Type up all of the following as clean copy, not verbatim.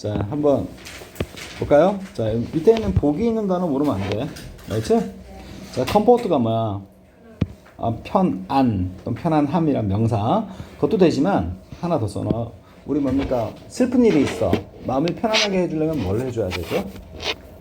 자, 한번 볼까요? 자, 밑에 있는 복이 있는 단어 모르면 안 돼. 알겠지? 자, 컴포트가 뭐야? 편안, 또는 편안함이란 명사. 그것도 되지만 하나 더 써놔. 우리 뭡니까? 슬픈 일이 있어. 마음을 편안하게 해주려면 뭘 해줘야 되죠?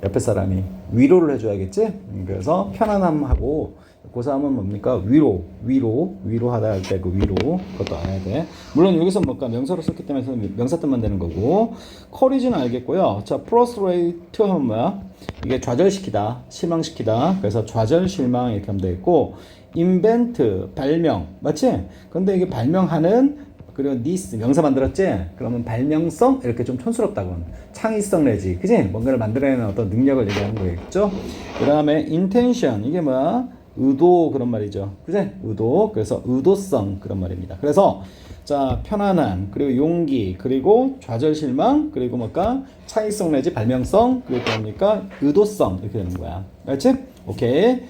옆에 사람이 위로를 해줘야겠지? 그래서 편안함하고 그 사람은 뭡니까? 위로하다 할 때 그 위로 그것도 알아야 돼. 물론 여기서 뭔가 명사로 썼기 때문에 명사 뜻만 되는 거고 커리지는 알겠고요. 자, 프로스트레이트 하면 뭐야? 이게 좌절시키다, 실망시키다. 그래서 좌절, 실망 이렇게 하면 되겠고 인벤트, 발명 맞지? 근데 이게 발명하는 그리고 니스 명사 만들었지? 그러면 발명성 이렇게 좀 촌스럽다고 창의성 내지 그지? 뭔가를 만들어내는 어떤 능력을 얘기하는 거겠죠? 그 다음에 intention 이게 뭐야? 의도 그런 말이죠 그지? 의도 그래서 의도성 그런 말입니다. 그래서 자 편안함 그리고 용기 그리고 좌절실망 그리고 뭘까? 창의성 내지 발명성 그리고 뭡니까? 의도성 이렇게 되는 거야 알지? 오케이.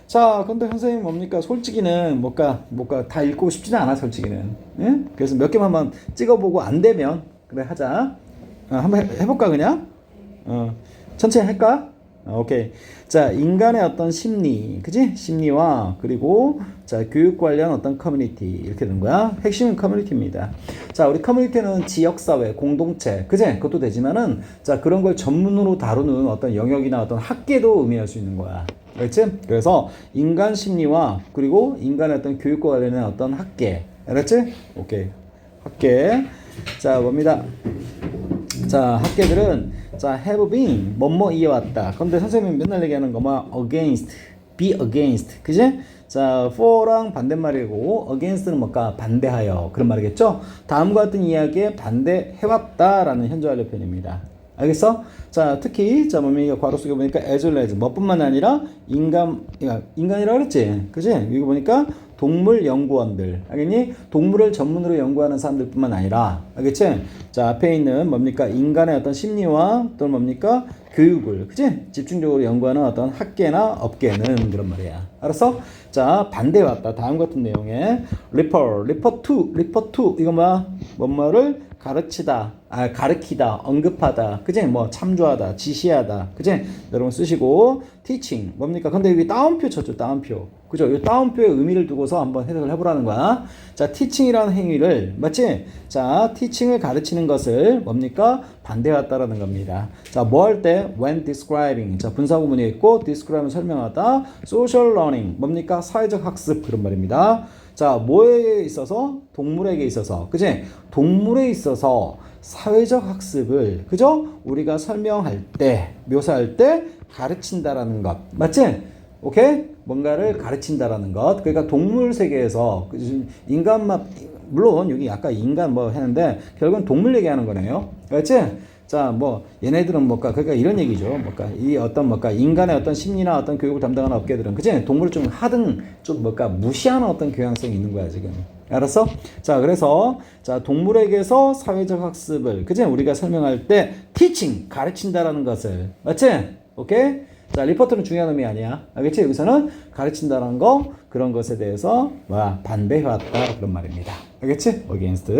자, 근데 선생님 뭡니까? 솔직히는 뭔가 다 읽고 싶지는 않아, 솔직히는. 예? 그래서 몇 개만 한번 찍어보고 안 되면 그래 하자. 한번 해볼까 그냥? 천천히 할까? 오케이. 자, 인간의 어떤 심리, 그지? 심리와 그리고 자 교육 관련 어떤 커뮤니티 이렇게 되는 거야. 핵심은 커뮤니티입니다. 자, 우리 커뮤니티는 지역사회, 공동체, 그지? 그것도 되지만은 자 그런 걸 전문으로 다루는 어떤 영역이나 어떤 학계도 의미할 수 있는 거야. 알겠지? 그래서 인간 심리와 그리고 인간의 어떤 교육과 관련된 어떤 학계 알았지? 오케이 학계 자 뭡니다 자 학계들은 자 have been 뭐뭐 이어왔다 근데 선생님이 맨날 얘기하는 거 뭐 against be against 그지? 자 for랑 반대말이고 against는 뭘까 반대하여 그런 말이겠죠? 다음과 같은 이야기에 반대해왔다라는 현재 완료 표현입니다. 알겠어? 자, 특히, 자, 뭡니까? 괄호 속에 보니까 as well as, 뭐뿐만 아니라 인간이라고 그랬지? 그지? 여기 보니까 동물 연구원들. 알겠니? 동물을 전문으로 연구하는 사람들 뿐만 아니라, 알겠지? 자, 앞에 있는 뭡니까? 인간의 어떤 심리와 또는 뭡니까? 교육을, 그지? 집중적으로 연구하는 어떤 학계나 업계는 그런 말이야. 알았어? 자, 반대해 왔다. 다음 같은 내용에, refer to, 이거 뭐야? 뭔말을 가르치다, 가르키다, 언급하다, 그지? 뭐 참조하다, 지시하다, 그지? 여러분 쓰시고 teaching 뭡니까? 근데 여기 따옴표 쳤죠, 따옴표, 그죠? 이 따옴표의 의미를 두고서 한번 해석을 해보라는 거야. 자, teaching이라는 행위를 맞지? 자, teaching을 가르치는 것을 뭡니까? 반대했다라는 겁니다. 자, 뭐 할 때? When describing. 자, 분사구문이 있고 describe는 설명하다. Social learning 뭡니까? 사회적 학습 그런 말입니다. 자, 뭐에 있어서? 동물에게 있어서. 그지? 동물에 있어서 사회적 학습을, 그죠? 우리가 설명할 때, 묘사할 때 가르친다라는 것. 맞지? 오케이? 뭔가를 가르친다라는 것. 그러니까 동물 세계에서, 인간만, 물론 여기 아까 인간 뭐 했는데, 결국은 동물 얘기하는 거네요. 그렇지? 자, 뭐, 얘네들은 뭘까? 그러니까 이런 얘기죠. 뭘까? 이 어떤 뭘까? 인간의 어떤 심리나 어떤 교육을 담당하는 업계들은, 그치? 동물을 좀 하등, 좀 뭘까? 무시하는 어떤 교양성이 있는 거야, 지금. 알았어? 자, 그래서, 자, 동물에게서 사회적 학습을, 그치? 우리가 설명할 때, teaching, 가르친다라는 것을. 맞지? 오케이? 자, 리포트는 중요한 의미 아니야. 알겠지? 여기서는 가르친다는 거, 그런 것에 대해서, 반대해왔다. 그런 말입니다. 알겠지? against.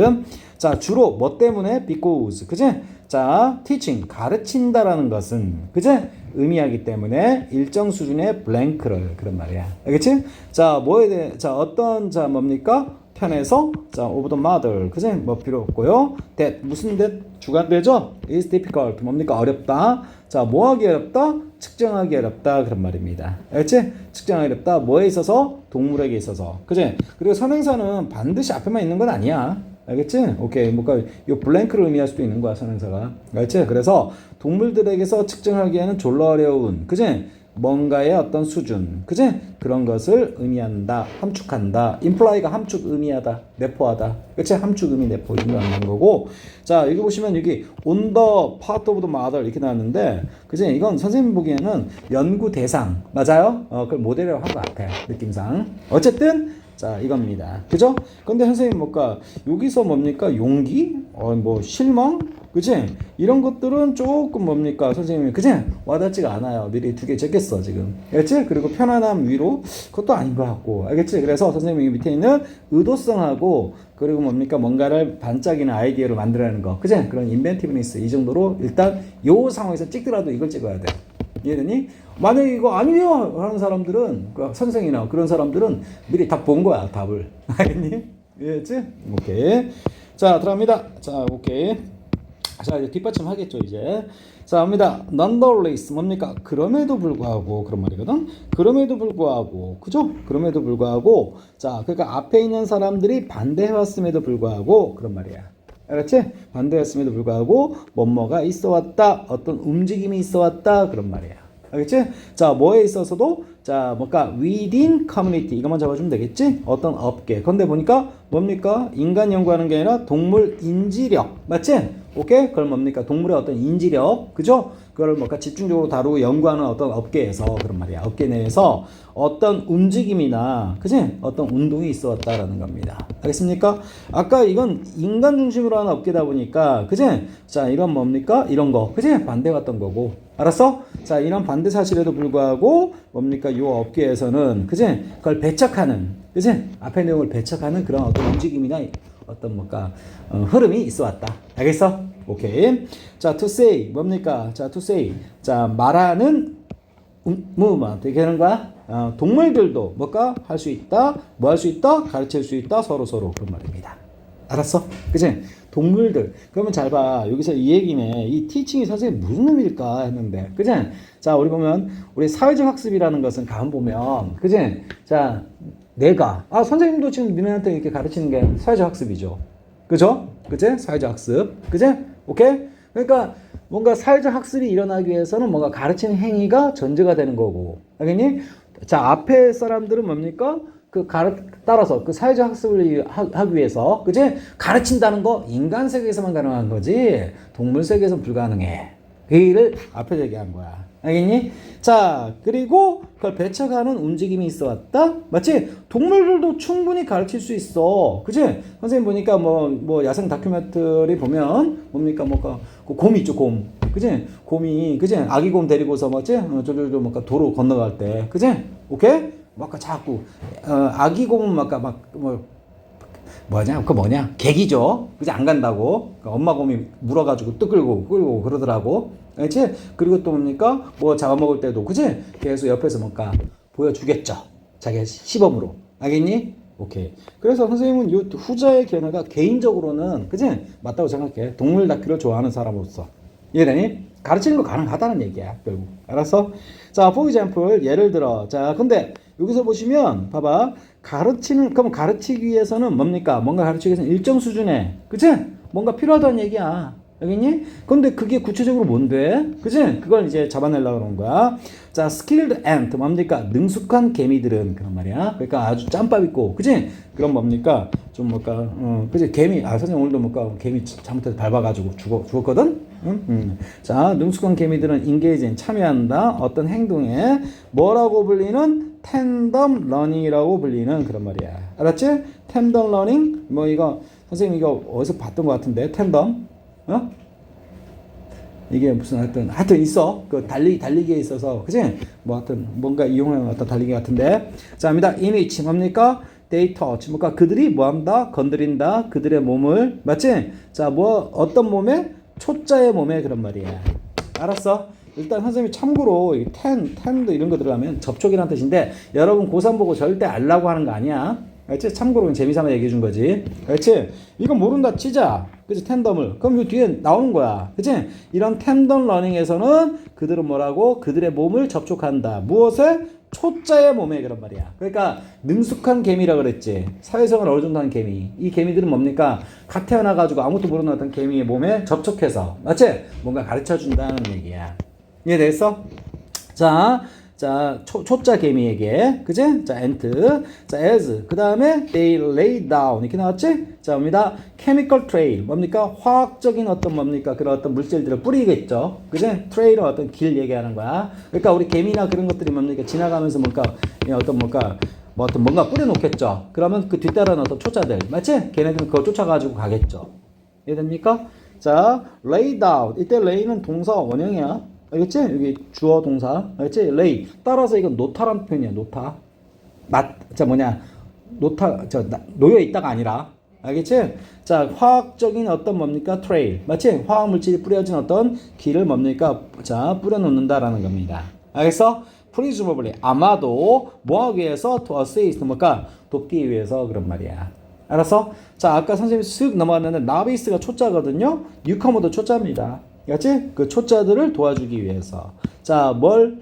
자, 주로 뭐 때문에? because. 그치? 자, teaching, 가르친다라는 것은, 그치? 의미하기 때문에 일정 수준의 블랭크를, 그런 말이야. 알겠지? 자, 뭐에 대해, 자, 어떤, 자, 뭡니까? 편에서, 자, of the mother, 그치? 뭐 필요 없고요. that, 무슨 that? 주관되죠? is difficult, 뭡니까? 어렵다. 자, 뭐 하기 어렵다? 측정하기 어렵다. 그런 말입니다. 알겠지? 측정하기 어렵다. 뭐에 있어서? 동물에게 있어서. 그치? 그리고 선행사는 반드시 앞에만 있는 건 아니야. 알겠지? 오케이. 뭔가 이 블랭크를 의미할 수도 있는 거야, 선행사가. 알겠지? 그래서 동물들에게서 측정하기에는 졸라 어려운, 그지? 뭔가의 어떤 수준, 그지? 그런 것을 의미한다, 함축한다. imply가 함축 의미하다, 내포하다. 그치? 함축 의미 내포 의미하는 거고. 자, 여기 보시면 여기 on the part of the mother 이렇게 나왔는데, 그지? 이건 선생님 보기에는 연구 대상, 맞아요? 그걸 모델이라고 한 것 같아, 느낌상. 어쨌든, 자, 이겁니다. 그죠? 근데 선생님, 뭘까? 여기서 뭡니까? 용기? 뭐, 실망? 그치? 이런 것들은 조금 뭡니까? 선생님이, 그치? 와닿지가 않아요. 미리 두 개 적겠어, 지금. 알겠지? 그리고 편안함 위로, 그것도 아닌 것 같고. 알겠지? 그래서 선생님이 밑에 있는 의도성하고, 그리고 뭡니까? 뭔가를 반짝이는 아이디어를 만들어내는 거. 그치? 그런 인벤티브니스. 이 정도로 일단 요 상황에서 찍더라도 이걸 찍어야 돼. 이해되니? 만약에 이거 아니에요! 하는 사람들은, 그 선생이나 그런 사람들은 미리 다 본 거야, 답을. 알겠니? 이해했지? 오케이. 자, 들어갑니다. 자, 오케이. 자, 이제 뒷받침 하겠죠, 이제. 자, 갑니다. nonetheless. 뭡니까? 그럼에도 불구하고. 그런 말이거든. 그럼에도 불구하고. 그죠? 그럼에도 불구하고. 자, 그러니까 앞에 있는 사람들이 반대해왔음에도 불구하고. 그런 말이야. 알았지? 반대했음에도 불구하고 뭐뭐가 있어 왔다. 어떤 움직임이 있어 왔다. 그런 말이야. 알겠지? 자, 뭐에 있어서도 자, 뭔가 within community 이것만 잡아주면 되겠지? 어떤 업계. 근데 보니까 뭡니까? 인간 연구하는 게 아니라 동물 인지력. 맞지? 오케이? 그걸 뭡니까? 동물의 어떤 인지력. 그죠? 그걸 뭔가 집중적으로 다루고 연구하는 어떤 업계에서 그런 말이야. 업계 내에서 어떤 움직임이나 그지? 어떤 운동이 있어 왔다라는 겁니다. 알겠습니까? 아까 이건 인간 중심으로 하는 업계다 보니까 그지? 자, 이런 뭡니까? 이런 거. 그지? 반대 왔던 거고. 알았어? 자, 이런 반대 사실에도 불구하고 뭡니까? 이 업계에서는 그지? 그걸 배척하는 그지? 앞에 내용을 배척하는 그런 어떤 움직임이나 어떤 뭔가 흐름이 있어 왔다. 알겠어? 오케이. 자, to say 뭡니까? 자, to say 자, 말하는 movement 이렇게 하는 거야. 동물들도 뭔가 할 수 있다. 뭐 할 수 있다? 가르칠 수 있다. 서로 그런 말입니다. 알았어? 그치? 동물들. 그러면 잘 봐. 여기서 이 얘기네. 이 티칭이 선생님 무슨 의미일까 했는데. 그치? 자, 우리 보면, 우리 사회적 학습이라는 것은 가만 보면, 그치? 자, 내가. 선생님도 지금 니네한테 이렇게 가르치는 게 사회적 학습이죠. 그죠? 그치? 사회적 학습. 그치? 오케이? 그러니까 뭔가 사회적 학습이 일어나기 위해서는 뭔가 가르치는 행위가 전제가 되는 거고. 알겠니? 자, 앞에 사람들은 뭡니까? 따라서 그 사회적 학습을 하기 위해서, 그치? 가르친다는 거 인간 세계에서만 가능한 거지, 동물 세계에서는 불가능해. 그 일을 앞에 얘기한 거야. 알겠니? 자, 그리고 그걸 배척하는 움직임이 있어 왔다? 맞지? 동물들도 충분히 가르칠 수 있어. 그치? 선생님 보니까 뭐 야생 다큐멘터리 보면, 뭡니까? 곰 있죠, 곰. 그치? 곰이, 그치? 아기 곰 데리고서, 뭐지? 저절로 뭔가 도로 건너갈 때. 그치? 오케이? 막 자꾸 아기 곰은 뭐냐 개기죠. 그지? 안 간다고. 그러니까 엄마 곰이 물어가지고 또 끌고 그러더라고. 알지? 그리고 또 뭡니까? 뭐 잡아먹을 때도 그지? 계속 옆에서 뭔가 보여주겠죠. 자기 시범으로. 알겠니? 오케이. 그래서 선생님은 이 후자의 견해가 개인적으로는 그지? 맞다고 생각해. 동물 다큐를 좋아하는 사람으로서. 이해되니? 가르치는 거 가능하다는 얘기야, 결국. 알았어? 자, for example, 예를 들어. 자, 근데 여기서 보시면, 봐봐. 그럼 가르치기 위해서는 뭡니까? 뭔가 가르치기 위해서는 일정 수준의, 그치? 뭔가 필요하다는 얘기야. 알겠니? 근데 그게 구체적으로 뭔데? 그치? 그걸 이제 잡아내려고 그러는 거야. 자, skilled ant. 뭡니까? 능숙한 개미들은 그런 말이야. 그러니까 아주 짬밥 있고, 그치? 그럼 뭡니까? 그치? 개미, 선생님 오늘도 개미 잘못해서 밟아가지고 죽었거든? 자, 능숙한 개미들은 engage in 참여한다. 어떤 행동에 뭐라고 불리는 tandem learning이라고 불리는 그런 말이야. 알았지? tandem learning? 선생님 이거 어디서 봤던 것 같은데? tandem? 이게 무슨 하여튼 있어. 그 달리기에 있어서, 그치? 하여튼 뭔가 이용하는 어떤 달리기 같은데. 자, 입니다. in which 뭡니까? they touch. 그들이 뭐한다? 건드린다. 그들의 몸을. 맞지? 자, 어떤 몸에? 초자의 몸에 그런 말이야. 알았어? 일단 선생님이 참고로 텐도 이런 거 들어가면 접촉이라는 뜻인데 여러분 고3 보고 절대 알라고 하는 거 아니야. 알지? 참고로 재미삼아 얘기해 준 거지. 알지? 이거 모른다 치자. 그치? 텐덤을. 그럼 이 뒤에 나오는 거야. 그치? 이런 텐덤 러닝에서는 그들은 뭐라고? 그들의 몸을 접촉한다. 무엇에? 초자의 몸에 그런 말이야. 그러니까 능숙한 개미라 그랬지. 사회생활 어느 정도 하는 개미. 이 개미들은 뭡니까? 갓 태어나가지고 아무것도 모르는 어떤 개미의 몸에 접촉해서, 맞지? 뭔가 가르쳐준다는 얘기야. 이해됐어? 자, 초자 개미에게, 그지? 자, ant. 자, as. 그 다음에 they lay down. 이렇게 나왔지? 자, 뭡니다. chemical trail. 뭡니까? 화학적인 그런 어떤 물질들을 뿌리겠죠. 그지? trail은 어떤 길 얘기하는 거야. 그러니까 우리 개미나 그런 것들이 뭡니까? 지나가면서 뭔가 뿌려놓겠죠. 그러면 그 뒤따르는 어떤 초자들. 맞지? 걔네들은 그걸 쫓아가지고 가겠죠. 이해됩니까? 자, laid out. 이때 lay는 동사 원형이야. 알겠지? 여기 주어 동사. 알겠지? lay. 따라서 이건 노타란 표현이야. 노타. 놓여 있다가 아니라. 알겠지? 자, 화학적인 어떤 뭡니까? 트레일. 맞지? 화학 물질이 뿌려진 어떤 길을 뭡니까? 자, 뿌려놓는다라는 겁니다. 알겠어? presumably. 아마도 뭐 하기 위해서? to assist. 뭘까? 돕기 위해서 그런 말이야. 알았어? 자, 아까 선생님이 쓱 넘어갔는데 나비스가 초자거든요. 뉴커머도 초자입니다. 알겠지? 그 초자들을 도와주기 위해서. 자, 뭘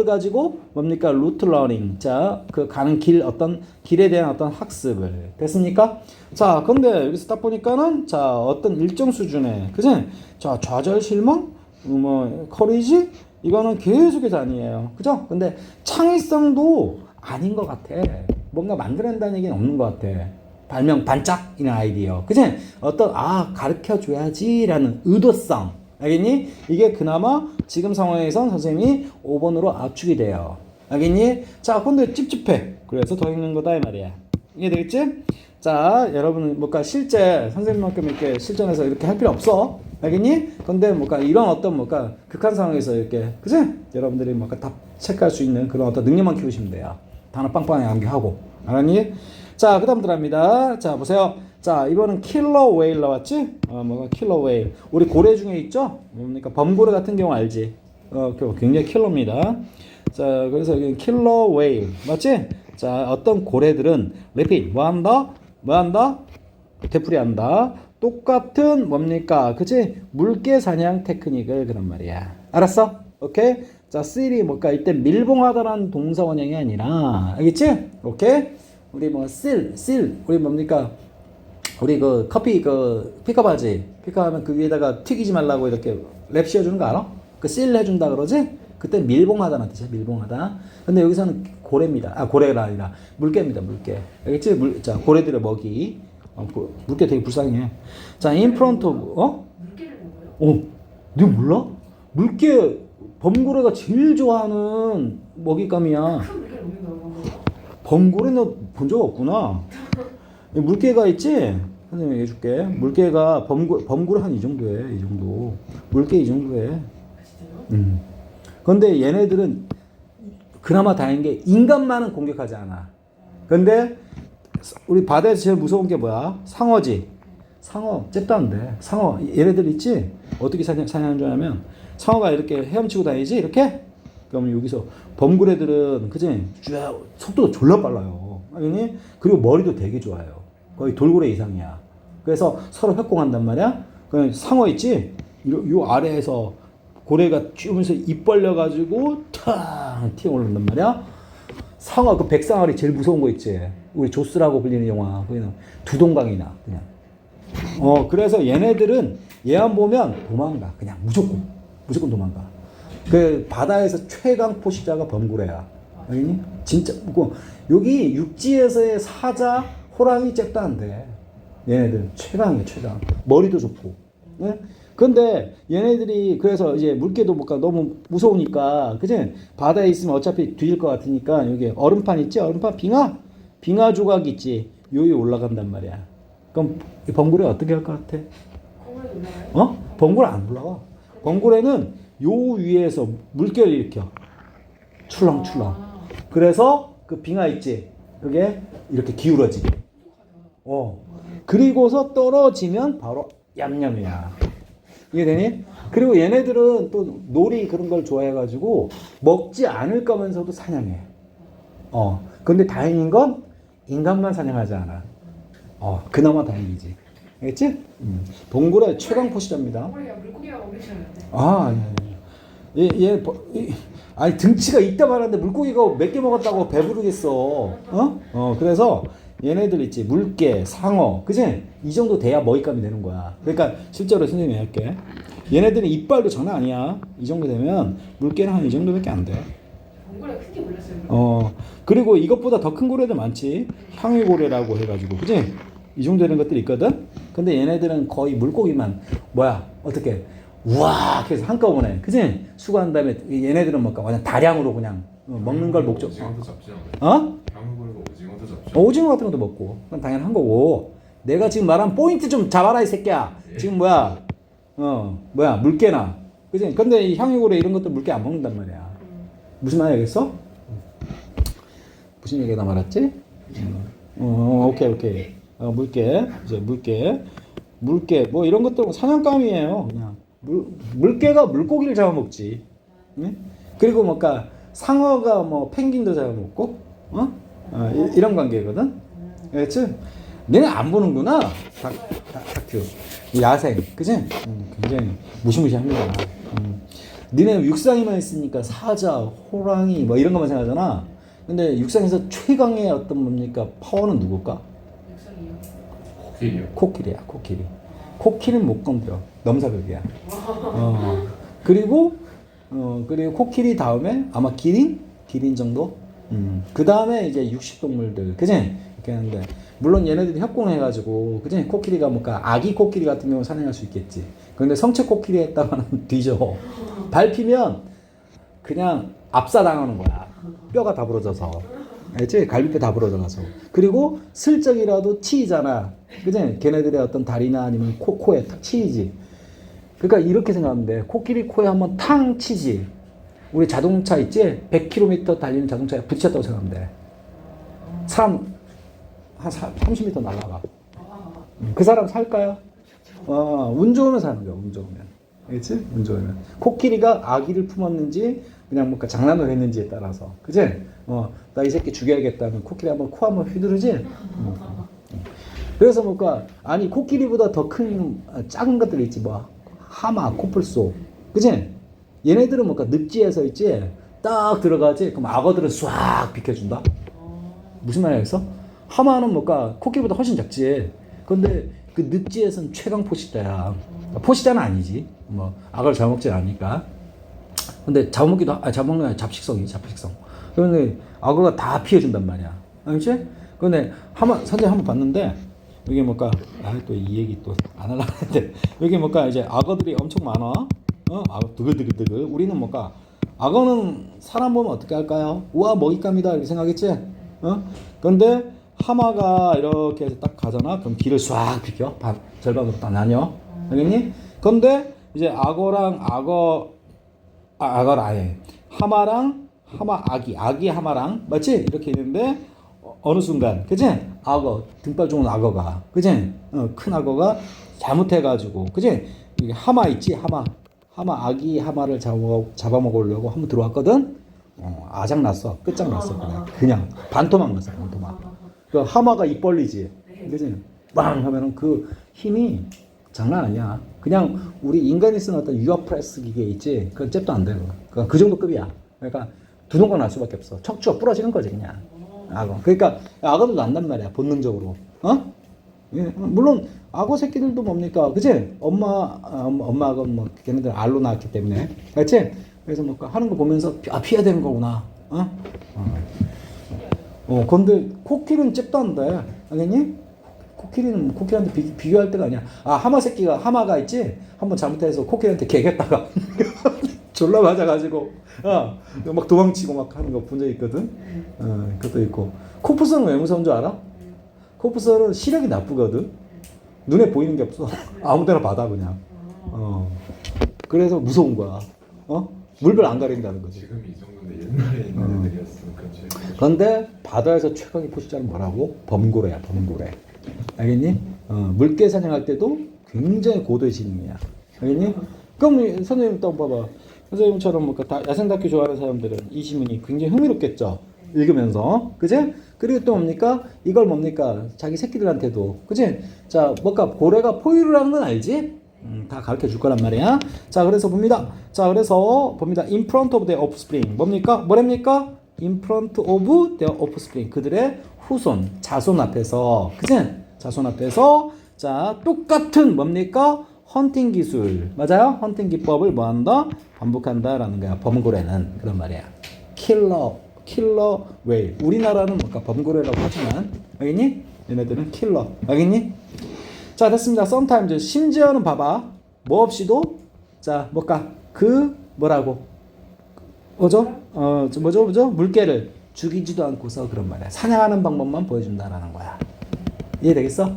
가지고 뭡니까? 루트 러닝. 자, 그 가는 길 어떤 길에 대한 어떤 학습을. 됐습니까? 자, 근데 여기서 딱 보니까는 자, 어떤 일정 수준의 그지? 자, 좌절 실망? 뭐 커리지? 이거는 계속해서 아니에요. 그죠? 근데 창의성도 아닌 것 같아. 뭔가 만들어낸다는 얘기는 없는 것 같아. 발명 반짝이는 아이디어. 그치? 어떤 가르쳐 줘야지라는 의도성. 알겠니? 이게 그나마 지금 상황에선 선생님이 5번으로 압축이 돼요. 알겠니? 자, 근데 찝찝해. 그래서 더 읽는 거다 이 말이야. 이해되겠지? 자, 여러분은 뭔가 실제 선생님만큼 이렇게 실전에서 이렇게 할 필요 없어. 알겠니? 근데 뭔가 이런 어떤 뭔가 극한 상황에서 이렇게, 그치? 여러분들이 뭔가 답 체크할 수 있는 그런 어떤 능력만 키우시면 돼요. 단어 빵빵하게 암기하고. 알았니? 자, 그 다음 들어갑니다. 자, 보세요. 자, 이번은 킬러 웨일 나왔지? 뭐가 킬러 웨일. 우리 고래 중에 있죠? 뭡니까? 범고래 같은 경우 알지? 굉장히 킬러입니다. 자, 그래서 여기 킬러 웨일. 맞지? 자, 어떤 고래들은 repeat. 뭐 한다? 되풀이한다. 똑같은 뭡니까? 그치? 물개 사냥 테크닉을 그런 말이야. 알았어? 오케이? 자, 쓰리 뭘까? 이때 밀봉하다라는 동사 원형이 아니라, 알겠지? 오케이? 우리 뭐 우리 뭡니까? 우리 그 커피 그 피카바지 피카하면 그 위에다가 튀기지 말라고 이렇게 랩 씌워주는 거 알아? 그 실 해준다 그러지? 그때 밀봉하다는 뜻이야. 밀봉하다. 근데 여기서는 고래입니다. 고래가 아니라 물개입니다. 물개. 알겠지? 자, 고래들의 먹이. 물개 되게 불쌍해. 자, in front of 물개를 먹어요? 너 몰라? 물개 범고래가 제일 좋아하는 먹잇감이야. 큰 물개를 먹는다고. 범고래 너 본 적 없구나. 물개가 있지? 선생님 얘기해줄게. 물개가 범고래 한 이 정도 해. 이 정도. 물개 이 정도 해. 진짜요? 근데 얘네들은 그나마 다행인 게 인간만은 공격하지 않아. 근데 우리 바다에서 제일 무서운 게 뭐야? 상어지. 상어 잽다는데. 상어 얘네들 있지? 어떻게 사냥하는 줄 아냐면 상어가 이렇게 헤엄치고 다니지? 이렇게? 그럼 여기서 범고래들은 그치? 속도가 졸라 빨라요. 아니? 그리고 머리도 되게 좋아요. 거의 돌고래 이상이야. 그래서 서로 협공한단 말이야. 그 상어 있지? 요 아래에서 고래가 쥐면서 입 벌려가지고 탕 튀어 올라온단 말이야. 상어 그 백상아리 제일 무서운 거 있지? 우리 조스라고 불리는 영화. 거기는 두동강이나 그냥. 그래서 얘네들은 얘만 보면 도망가. 그냥 무조건 도망가. 그 바다에서 최강 포식자가 범고래야. 알겠니? 진짜 여기 육지에서의 사자, 호랑이 잽다한데 얘네들 최강이야. 머리도 좋고. 네? 근데 얘네들이 그래서 이제 물개도 뭔가 너무 무서우니까 그지? 바다에 있으면 어차피 뒤질 것 같으니까 여기 얼음판 있지? 얼음판 빙하 조각 있지? 여기 올라간단 말이야. 그럼 범고래 어떻게 할 것 같아? 공원에 올라가요? 범고래 안 올라가. 범고래는 요 위에서 물결을 일으켜. 출렁출렁. 그래서 그 빙하 있지? 그게 이렇게 기울어지게. 그리고서 떨어지면 바로 얌얌이야. 이해되니? 그리고 얘네들은 또 놀이 그런 걸 좋아해가지고 먹지 않을 거면서도 사냥해. 근데 다행인 건 인간만 사냥하지 않아. 그나마 다행이지. 알겠지? 동굴의 최강 포식자입니다. 동굴이가 물고기라고 그러시는데. 아니 등치가 있다 말하는데 물고기가 몇 개 먹었다고 배부르겠어. 그래서 얘네들 있지 물개, 상어, 그지? 이 정도 돼야 먹잇감이 되는 거야. 그러니까 실제로 선생님이 할게. 얘네들은 이빨도 장난 아니야. 이 정도 되면 물개는 한 이 정도밖에 안 돼. 동굴이 큰게 몰랐어요. 그리고 이것보다 더 큰 고래도 많지. 향유고래라고 해가지고, 그지? 이 정도 되는 것들이 있거든. 근데 얘네들은 거의 물고기만 어떻게 우와 해서 한꺼번에, 그지? 수거한 다음에 얘네들은 뭔가 완전 다량으로 그냥 먹는 걸 목적. 오징어도 잡지 않아요? 강물고래가 오징어도 잡죠. 오징어 같은 것도 먹고. 그건 당연한 거고. 내가 지금 말한 포인트 좀 잡아라 이 새끼야. 지금 뭐야? 뭐야 물개나 그지? 근데 이 향유고래 이런 것들 물개 안 먹는단 말이야. 무슨 말 알겠어? 무슨 얘기가 말았지? 오케이. 물개 이제 물개 뭐 이런 것도 사냥감이에요. 그냥 물개가 물고기를 잡아먹지. 네? 그리고 뭔가 상어가 뭐 펭귄도 잡아먹고 이런 관계거든. 그렇지? 너네 안 보는구나. 다큐 야생 그지? 굉장히 무시무시합니다. 너네 육상에만 있으니까 사자, 호랑이 뭐 이런 것만 생각하잖아. 근데 육상에서 최강의 어떤 뭡니까 파워는 누굴까? 육상이요? 코끼리요. 코끼리야. 코끼리는 못 건드려. 넘사벽이야. 그리고 코끼리 다음에 아마 기린 정도. 그 다음에 이제 육식동물들, 그지? 이렇게 하는데 물론 얘네들이 협공해가지고, 그지? 코끼리가 뭔가 아기 코끼리 같은 경우 사냥할 수 있겠지. 그런데 성체 코끼리 했다가는 뒤져. 밟히면 그냥 압사당하는 거야. 뼈가 다 부러져서. 알지? 갈비뼈 다 부러져가서. 그리고 슬쩍이라도 치이잖아. 그지? 걔네들의 어떤 다리나 아니면 코에 탁 치이지. 그러니까 이렇게 생각하면 돼. 코끼리 코에 한번 탕 치지. 우리 자동차 있지? 100km 달리는 자동차에 부딪혔다고 생각하면 돼. 사람 한 30m 날아가. 그 사람 살까요? 운 좋으면 사는 거야. 운 좋으면. 알겠지? 운 좋으면. 코끼리가 아기를 품었는지 그냥 뭔가 장난을 했는지에 따라서. 그지? 나 이 새끼 죽여야겠다면 코끼리 한번 코 한번 휘두르지? 그래서 뭔가 아니 코끼리보다 더 큰 작은 것들 있지 뭐 하마, 코뿔소. 그지? 얘네들은 뭔가 늪지에서 있지? 딱 들어가지? 그럼 악어들은 싹 비켜준다? 무슨 말이겠어? 하마는 뭔가 코끼리보다 훨씬 작지. 근데 그 늪지에서는 최강 포식자야. 포식자는 아니지. 뭐 악어를 잡아먹지 않으니까. 근데 잡아먹는 게 아니라 잡식성. 그런데 악어가 다 피해준단 말이야. 알지? 근데 선생님 한번 봤는데 여기 뭔가 또 이 얘기 또 안 하려고 했는데 여기 뭔가 이제 악어들이 엄청 많아. 악어 드글드글. 우리는 뭔가 악어는 사람 보면 어떻게 할까요? 우와 먹잇감이다 이렇게 생각했지? 근데 하마가 이렇게 해서 딱 가잖아. 그럼 길을 싹 비켜. 절반으로 딱 나뉘어. 알겠니? 근데 이제 악어랑 하마랑 아기 하마랑 맞지? 이렇게 있는데 어느 순간 그지? 악어 등발 좋은 악어가 그지? 큰 악어가 잘못해가지고 그지? 여기 하마 있지? 하마 아기 하마를 잡아먹으려고 한번 들어왔거든. 아작났어. 끝장났어. 그냥 반토막 났어. 반토막. 그 하마가 입 벌리지. 그지? 빵 하면은 그 힘이 장난 아니야. 그냥 우리 인간이 쓰는 어떤 유아프레스 기계 있지? 그건 잽도 안 돼. 그 정도 급이야. 그러니까 두동강 날 수밖에 없어. 척추가 부러지는 거지 그냥. 악어. 그러니까 악어도 난단 말이야. 본능적으로. 예, 물론 악어 새끼들도 뭡니까? 그치? 엄마가 뭐 걔네들 알로 낳았기 때문에. 그렇지? 그래서 뭐 하는 거 보면서 피해야 되는 거구나. 근데 코끼리는 잽도 안 돼. 알겠니? 코끼리는 코끼리한테 비교할 때가 아니야. 하마가 있지? 한번 잘못해서 코끼리한테 개겠다가 졸라 맞아가지고 막 도망치고 막 하는 거 본 적 있거든. 그것도 있고. 코뿔소는 왜 무서운 줄 알아? 코뿔소는 시력이 나쁘거든. 눈에 보이는 게 없어. 아무데나 받아 그냥. 그래서 무서운 거야. 물별 안 가린다는 거지. 지금 이 정도인데 옛날에 있는 애들이었으면 그렇지. 그런데 바다에서 최강의 포식자는 뭐라고? 범고래야. 범고래. 알겠니? 물개 사냥할 때도 굉장히 고도의 지능이야. 알겠니? 그럼 선생님 또 봐봐. 선생님처럼 뭐 야생 다큐 좋아하는 사람들은 이 지문이 굉장히 흥미롭겠죠. 읽으면서, 그지? 그리고 또 뭡니까? 이걸 뭡니까? 자기 새끼들한테도, 그지? 자, 뭔가 고래가 포유를 하는 건 알지? 다 가르쳐 줄 거란 말이야. 자, 그래서 봅니다. In front of their offspring. 뭐랍니까? In front of their offspring. 그들의 후손, 자손 앞에서, 그지? 자손 앞에서, 자, 똑같은 뭡니까? 헌팅 기술. 맞아요? 헌팅 기법을 뭐 한다? 반복한다라는 거야. 범고래는. 그런 말이야. 킬러 웨일. 우리나라는 뭔가 범고래라고 하지만, 알겠니? 얘네들은 킬러. 알겠니? 자, 됐습니다. sometimes. 심지어는 봐봐. 뭐 없이도, 자, 뭐라고? 뭐죠? 물개를 죽이지도 않고서 그런 말이야. 사냥하는 방법만 보여준다라는 거야. 이해되겠어?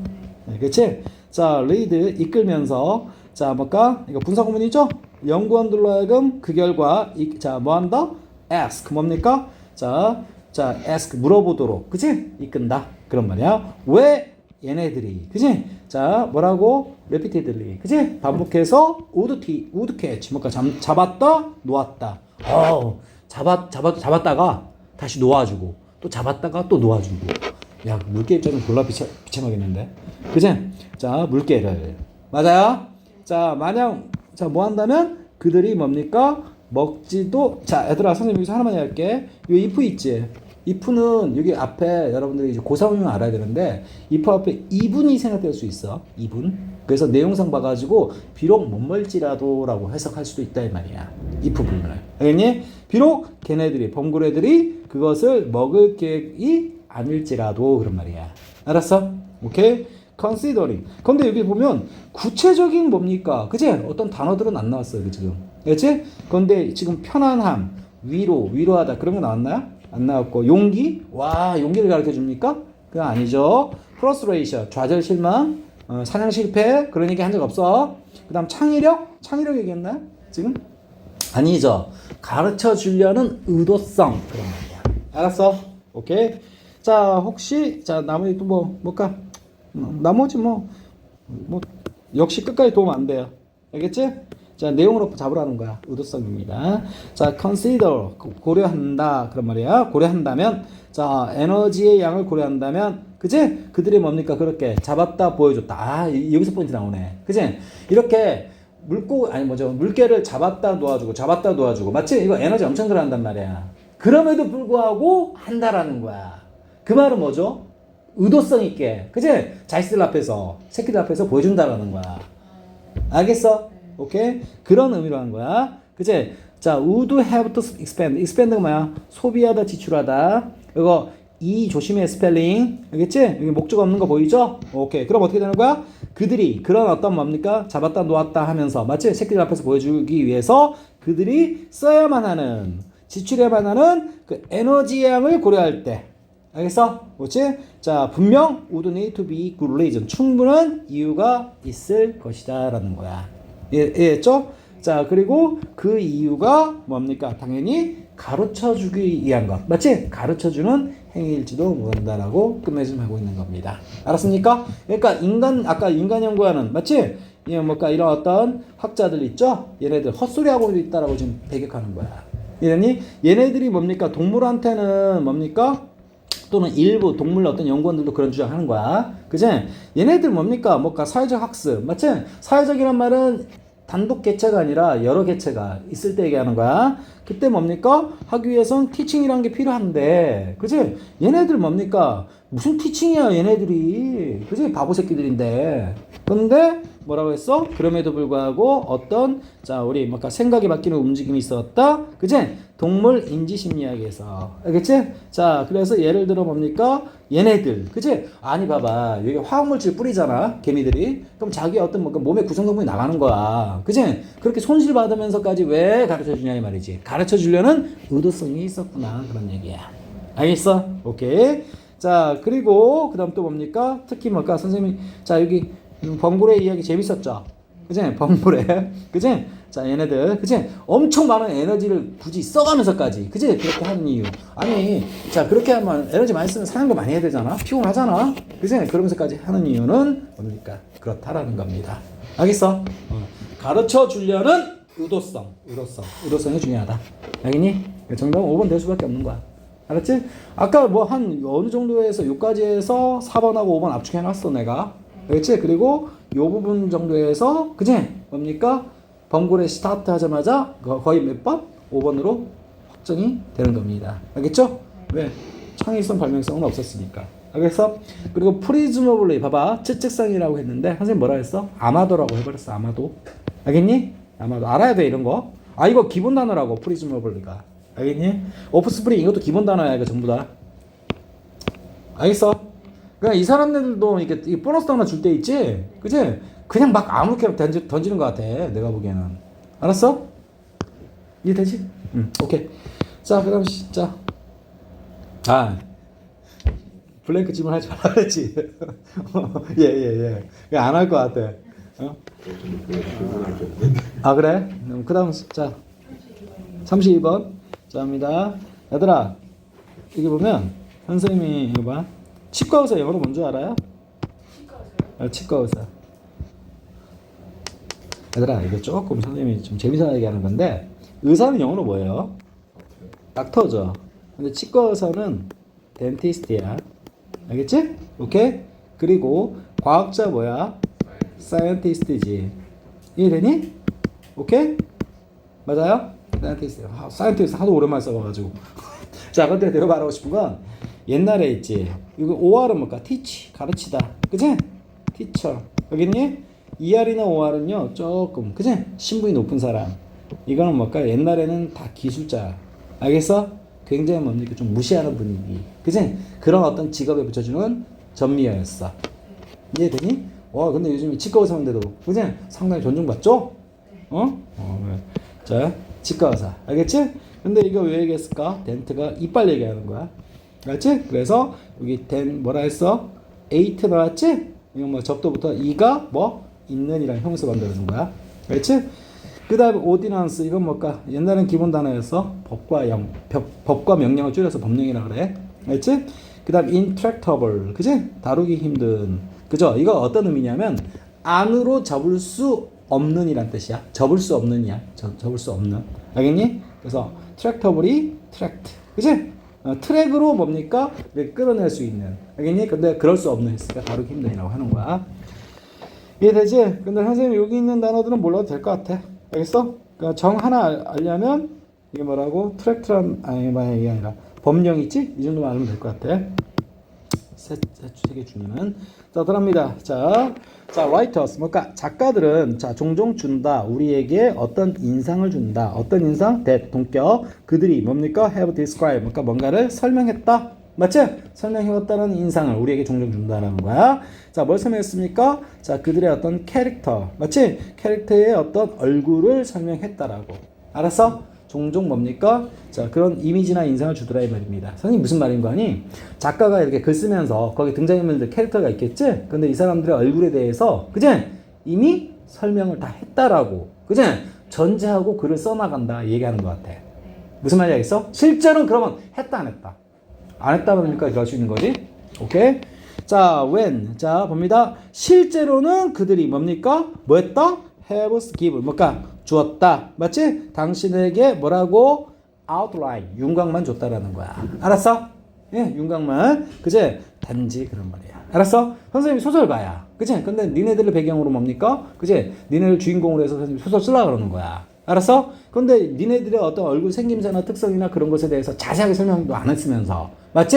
네, 그렇지? 자, 레이드 이끌면서 자, 뭘까? 이거 분사구문이죠? 연구원들로 하여금 그 결과, 자, 뭐 한다? ask. 뭡니까? 자, ask. 물어보도록. 그치? 이끈다. 그런 말이야. 왜 얘네들이. 그치? 자, 뭐라고? repeatedly. 그치? 반복해서 would catch. 뭔가 잡았다, 놓았다. 잡았다가 다시 놓아주고, 또 잡았다가 또 놓아주고. 야, 물개 입장은 졸라 비참하겠는데. 그치? 자, 물개를. 맞아요? 자, 만약, 자, 뭐 한다면? 그들이 뭡니까? 먹지도, 자, 얘들아, 선생님 여기서 하나만 할게. 이 if 있지? if는 여기 앞에 여러분들이 이제 고3이면 알아야 되는데, if 앞에 이분이 생각될 수 있어. 이분. 그래서 내용상 봐가지고, 비록 못 멀지라도 라고 해석할 수도 있다, 이 말이야. if 부분을. 알겠니? 비록 걔네들이, 범고래들이 그것을 먹을 계획이 아닐지라도 그런 말이야. 알았어? 오케이? considering. 근데 여기 보면 구체적인 뭡니까? 그치? 어떤 단어들은 안 나왔어요, 여기 지금. 그치? 근데 지금 편안함, 위로하다 그런 거 나왔나요? 안 나왔고, 용기? 와, 용기를 가르쳐 줍니까? 그건 아니죠. frustration, 좌절, 실망, 사냥 실패, 그런 얘기 한 적 없어. 그 다음 창의력 얘기했나요? 지금? 아니죠. 가르쳐 주려는 의도성. 그런 말이야. 알았어? 오케이? 자, 혹시, 자, 나머지 또 뭘까? 나머지 역시 끝까지 도움 안 돼요. 알겠지? 자, 내용으로 잡으라는 거야. 의도성입니다. 자, consider. 고려한다. 그런 말이야. 고려한다면, 자, 에너지의 양을 고려한다면, 그치? 그들이 뭡니까? 그렇게 잡았다, 보여줬다. 아, 여기서 포인트 나오네. 그치? 이렇게 물개를 잡았다, 놓아주고. 맞지? 이거 에너지 엄청 들어간단 말이야. 그럼에도 불구하고 한다라는 거야. 그 말은 뭐죠? 의도성 있게, 그치? 자식들 앞에서, 새끼들 앞에서 보여준다라는 거야. 알겠어? 오케이? 그런 의미로 하는 거야. 그치? 자, would have to expend. expend가 뭐야? 소비하다, 지출하다. 이거, 이 조심해, 스펠링. 알겠지? 여기 목적 없는 거 보이죠? 오케이. 그럼 어떻게 되는 거야? 그들이, 그런 어떤 뭡니까? 잡았다, 놓았다 하면서, 맞지? 새끼들 앞에서 보여주기 위해서 그들이 써야만 하는, 지출해야만 하는 그 에너지 양을 고려할 때. 알겠어? 그렇지? 자, 분명 would need to be good reason. 충분한 이유가 있을 것이다 라는 거야. 이해했죠? 자, 그리고 그 이유가 뭡니까? 당연히 가르쳐주기 위한 것. 맞지? 가르쳐주는 행위일지도 모른다라고 끝맺음 하고 있는 겁니다. 알았습니까? 그러니까 아까 인간 연구하는, 맞지? 이런 어떤 학자들 있죠? 얘네들 헛소리하고 있다라고 지금 배격하는 거야. 얘네들이 뭡니까? 동물한테는 뭡니까? 또는 일부 동물 어떤 연구원들도 그런 주장하는 거야. 그지? 얘네들 뭡니까? 사회적 학습. 맞지? 사회적이란 말은 단독 개체가 아니라 여러 개체가 있을 때 얘기하는 거야. 그때 뭡니까? 하기 위해선 티칭이라는 게 필요한데. 그지? 얘네들 뭡니까? 무슨 티칭이야, 얘네들이. 그지? 바보 새끼들인데. 근데 뭐라고 했어? 그럼에도 불구하고 어떤, 자, 우리 생각이 바뀌는 움직임이 있었다. 그지? 동물 인지심리학에서. 알겠지? 자, 그래서 예를 들어 뭡니까? 얘네들. 그지? 아니, 봐봐. 여기 화학물질 뿌리잖아. 개미들이. 그럼 자기 어떤 몸의 구성성분이 나가는 거야. 그지? 그렇게 손실받으면서까지 왜 가르쳐 주냐, 이 말이지. 가르쳐 주려는 의도성이 있었구나. 그런 얘기야. 알겠어? 오케이. 자, 그리고, 그 다음 또 뭡니까? 특히 선생님이, 자, 여기, 범고래 이야기 재밌었죠? 그치? 범고래. 그치? 자, 얘네들. 그치? 엄청 많은 에너지를 굳이 써가면서까지. 그치? 그렇게 하는 이유. 아니, 자, 그렇게 하면 에너지 많이 쓰면 사냥도 많이 해야 되잖아? 피곤하잖아? 그치? 그러면서까지 하는 이유는 뭡니까? 그렇다라는 겁니다. 알겠어? 가르쳐 주려는 의도성이 중요하다. 알겠니? 정답은 5번 될 수밖에 없는 거야. 알았지? 아까 한 어느 정도에서 요까지에서 4번하고 5번 압축해놨어, 내가. 알겠지? 그리고 요 부분 정도에서, 그치? 뭡니까? 범고래 스타트 하자마자 거의 몇 번? 5번으로 확정이 되는 겁니다. 알겠죠? 왜? 창의성, 발명성은 없었으니까. 알겠어? 그리고 프리즈머블리, 봐봐. 채찍상이라고 했는데, 선생님 뭐라 했어? 아마도라고 해버렸어, 아마도. 알겠니? 아마도. 알아야 돼, 이런 거. 아, 이거 기본 단어라고, 프리즈머블리가. 알겠니? 오프스프링, 이것도 기본 단어야, 이거 전부 다. 알겠어? 그러니까 이 사람들도 이게 보너스 단어 줄 때 있지? 그치? 그냥 막 아무렇게나 던지는 것 같아, 내가 보기에는. 알았어? 이해되지? 응, 오케이. 자, 그 다음, 자. 블랭크 질문 하지 말라 그랬지? 예. 안 할 것 같아. 어? 좀 별로 질문할 게 없는데. 아 그래? 그 다음 자 32번 자입니다. 얘들아 여기 보면 선생님이 이거 봐 치과 의사 영어로 뭔 줄 알아요? 치과 의사. 얘들아 이거 조금 선생님이 좀 재미있게 얘기하는 건데 의사는 영어로 뭐예요? 닥터죠. 근데 치과 의사는 덴티스트야. 알겠지? 오케이? 그리고 과학자 뭐야? 사이언티스트지. 이해되니? 오케이? 맞아요? 사이언티스트 하도 오랜만에 써봐가지고 자 근데 내가 말하고 싶은 건 옛날에 있지 이거 OR은 뭘까? teach 가르치다 그치? teacher 여기 있니? ER이나 OR은요 조금 그치? 신분이 높은 사람 이거는 뭘까? 옛날에는 다 기술자 알겠어? 굉장히 뭡니까? 좀 무시하는 분위기 그치? 그런 어떤 직업에 붙여주는 전미어였어 이해되니? 와 근데 요즘 치과 의사인데도 그치? 상당히 존중받죠? 어? 그래. 자 치과 의사 알겠지? 근데 이거 왜 얘기했을까? 덴트가 이빨 얘기하는 거야 알았지? 그래서 여기 덴 뭐라 했어? 에이트 나왔지? 이거 뭐 접두부터 이가 뭐? 있는 이랑 형수 만들어준 거야 알겠지? 그 다음에 오디넌스 이건 뭘까? 옛날엔 기본 단어였어 법과 명령을 줄여서 법령이라 그래 알겠지? 그 다음 intractable 그치? 다루기 힘든 그죠? 이거 어떤 의미냐면 안으로 접을 수 없는 이란 뜻이야. 접을 수 없는 이야. 접을 수 없는. 알겠니? 그래서 트랙터블이 트랙트. 그치? 트랙으로 뭡니까? 이렇게 끌어낼 수 있는. 알겠니? 근데 그럴 수 없는 했으니까 다루기 힘든이라고 하는 거야. 이해되지? 근데 선생님 여기 있는 단어들은 몰라도 될 것 같아. 알겠어? 그러니까 정 하나 알려면 이게 뭐라고? 트랙트란 이게 아니라 법령 있지? 이 정도만 알면 될 것 같아. 세계 중에는 자 들어갑니다. 자 writers 뭐까 작가들은 자 종종 준다 우리에게 어떤 인상을 준다 어떤 인상 that 동격 그들이 뭡니까 have described 뭔가 뭔가를 설명했다 맞지 설명해왔다는 인상을 우리에게 종종 준다는 거야. 자 뭘 설명했습니까? 자 그들의 어떤 캐릭터 맞지 캐릭터의 어떤 얼굴을 설명했다라고 알았어? 종종 뭡니까? 자, 그런 이미지나 인상을 주더라 이 말입니다. 선생님 무슨 말인 거 아니? 작가가 이렇게 글 쓰면서 거기 등장인물들 캐릭터가 있겠지? 근데 이 사람들의 얼굴에 대해서 그지? 이미 설명을 다 했다라고 그지? 전제하고 글을 써나간다 얘기하는 것 같아. 무슨 말인지 알겠어? 실제로는 그러면 했다 안 했다? 안 했다 그러니까 이럴 수 있는 거지? 오케이? 자, when 자 봅니다. 실제로는 그들이 뭡니까? 뭐 했다? have given 뭘까? 주었다. 맞지? 당신에게 뭐라고? outline. 윤곽만 줬다라는 거야. 알았어? 예, 윤곽만. 그제? 단지 그런 말이야. 알았어? 선생님이 소설가야. 그치? 근데 니네들을 배경으로 뭡니까? 그치? 니네를 주인공으로 해서 선생님이 소설 쓰려고 그러는 거야. 알았어? 근데 니네들의 어떤 얼굴 생김새나 특성이나 그런 것에 대해서 자세하게 설명도 안 했으면서. 맞지?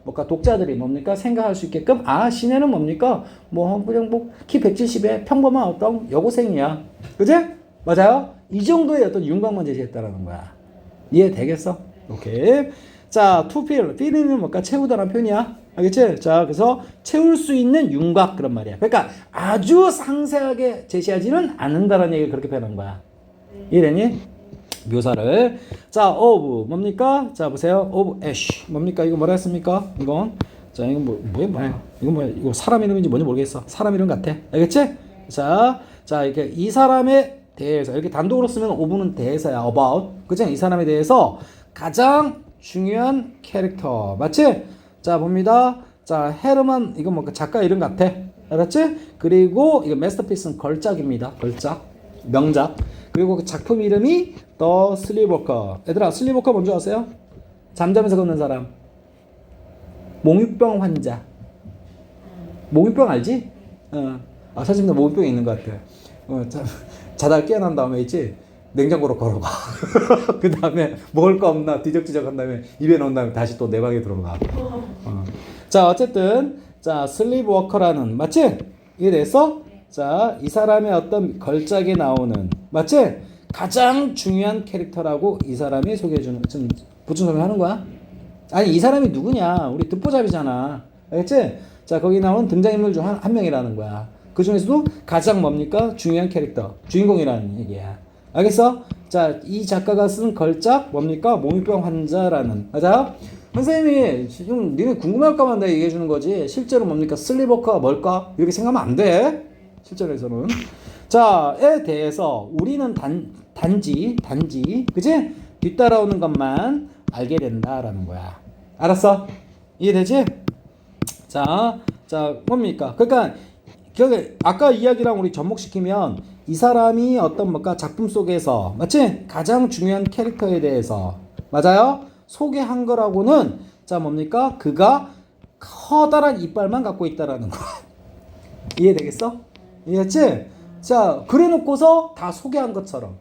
뭔가 독자들이 뭡니까? 생각할 수 있게끔, 아, 시내는 뭡니까? 그냥 키 170에 평범한 어떤 여고생이야. 그치? 맞아요? 이 정도의 어떤 윤곽만 제시했다라는 거야. 이해되겠어? 오케이. 자, to fill. fill은 뭘까? 채우다라는 표현이야. 알겠지? 자, 그래서 채울 수 있는 윤곽 그런 말이야. 그러니까 아주 상세하게 제시하지는 않는다라는 얘기를 그렇게 표현한 거야. 이해되니? 묘사를. 자, of 뭡니까? 자, 보세요. of ash. 뭡니까? 이거 뭐라 했습니까? 이건 자, 이건 뭐야? 이거 뭐야? 이거 사람 이름인지 뭔지 모르겠어. 사람 이름 같아. 알겠지? 자, 이렇게 이 사람의 대해서 이렇게 단독으로 쓰면 of는 대해서야. about. 그죠? 이 사람에 대해서 가장 중요한 캐릭터. 맞지? 자, 봅니다. 자, 헤르만 이거 뭐 작가 이름 같아. 알았지? 그리고 이거 마스터피스는 걸작입니다. 걸작. 명작. 그리고 그 작품 이름이 The Sleepwalker. 얘들아, 슬리버커 뭔지 아세요? 잠자면서 걷는 사람. 몽유병 환자. 몽유병 알지? 사실 나 몽유병이 있는 것 같아. 자다가 깨어난 다음에 있지? 냉장고로 걸어가. 그 다음에 먹을 거 없나 뒤적뒤적 한 다음에 입에 넣은 다음에 다시 또 내 방에 들어가. 자, 어쨌든 자, 슬립워커라는 맞지? 이해됐어? 자, 이 사람의 어떤 걸작에 나오는 맞지? 가장 중요한 캐릭터라고 이 사람이 소개해주는 지금 보충 설명하는 거야? 아니 이 사람이 누구냐? 우리 듣보잡이잖아. 알겠지? 자, 거기 나온 등장인물 중 한 명이라는 거야. 그 중에서도 가장 뭡니까? 중요한 캐릭터, 주인공이라는 얘기야. 알겠어? 자, 이 작가가 쓴 걸작 뭡니까? 몽유병 환자라는. 맞아요? 선생님이 지금 니네 궁금할까만 내가 얘기해 주는 거지. 실제로 뭡니까? 슬리버커가 뭘까? 이렇게 생각하면 안 돼. 실전에서는. 자에 대해서 우리는 단지 그지? 뒤따라오는 것만 알게 된다라는 거야. 알았어? 이해되지? 자 뭡니까? 그러니까 기억에 아까 이야기랑 우리 접목시키면 이 사람이 어떤 뭔가 작품 속에서 맞지? 가장 중요한 캐릭터에 대해서 맞아요? 소개한 거라고는 자 뭡니까? 그가 커다란 이빨만 갖고 있다라는 거. 이해되겠어? 이해했지? 자 그래놓고서 다 소개한 것처럼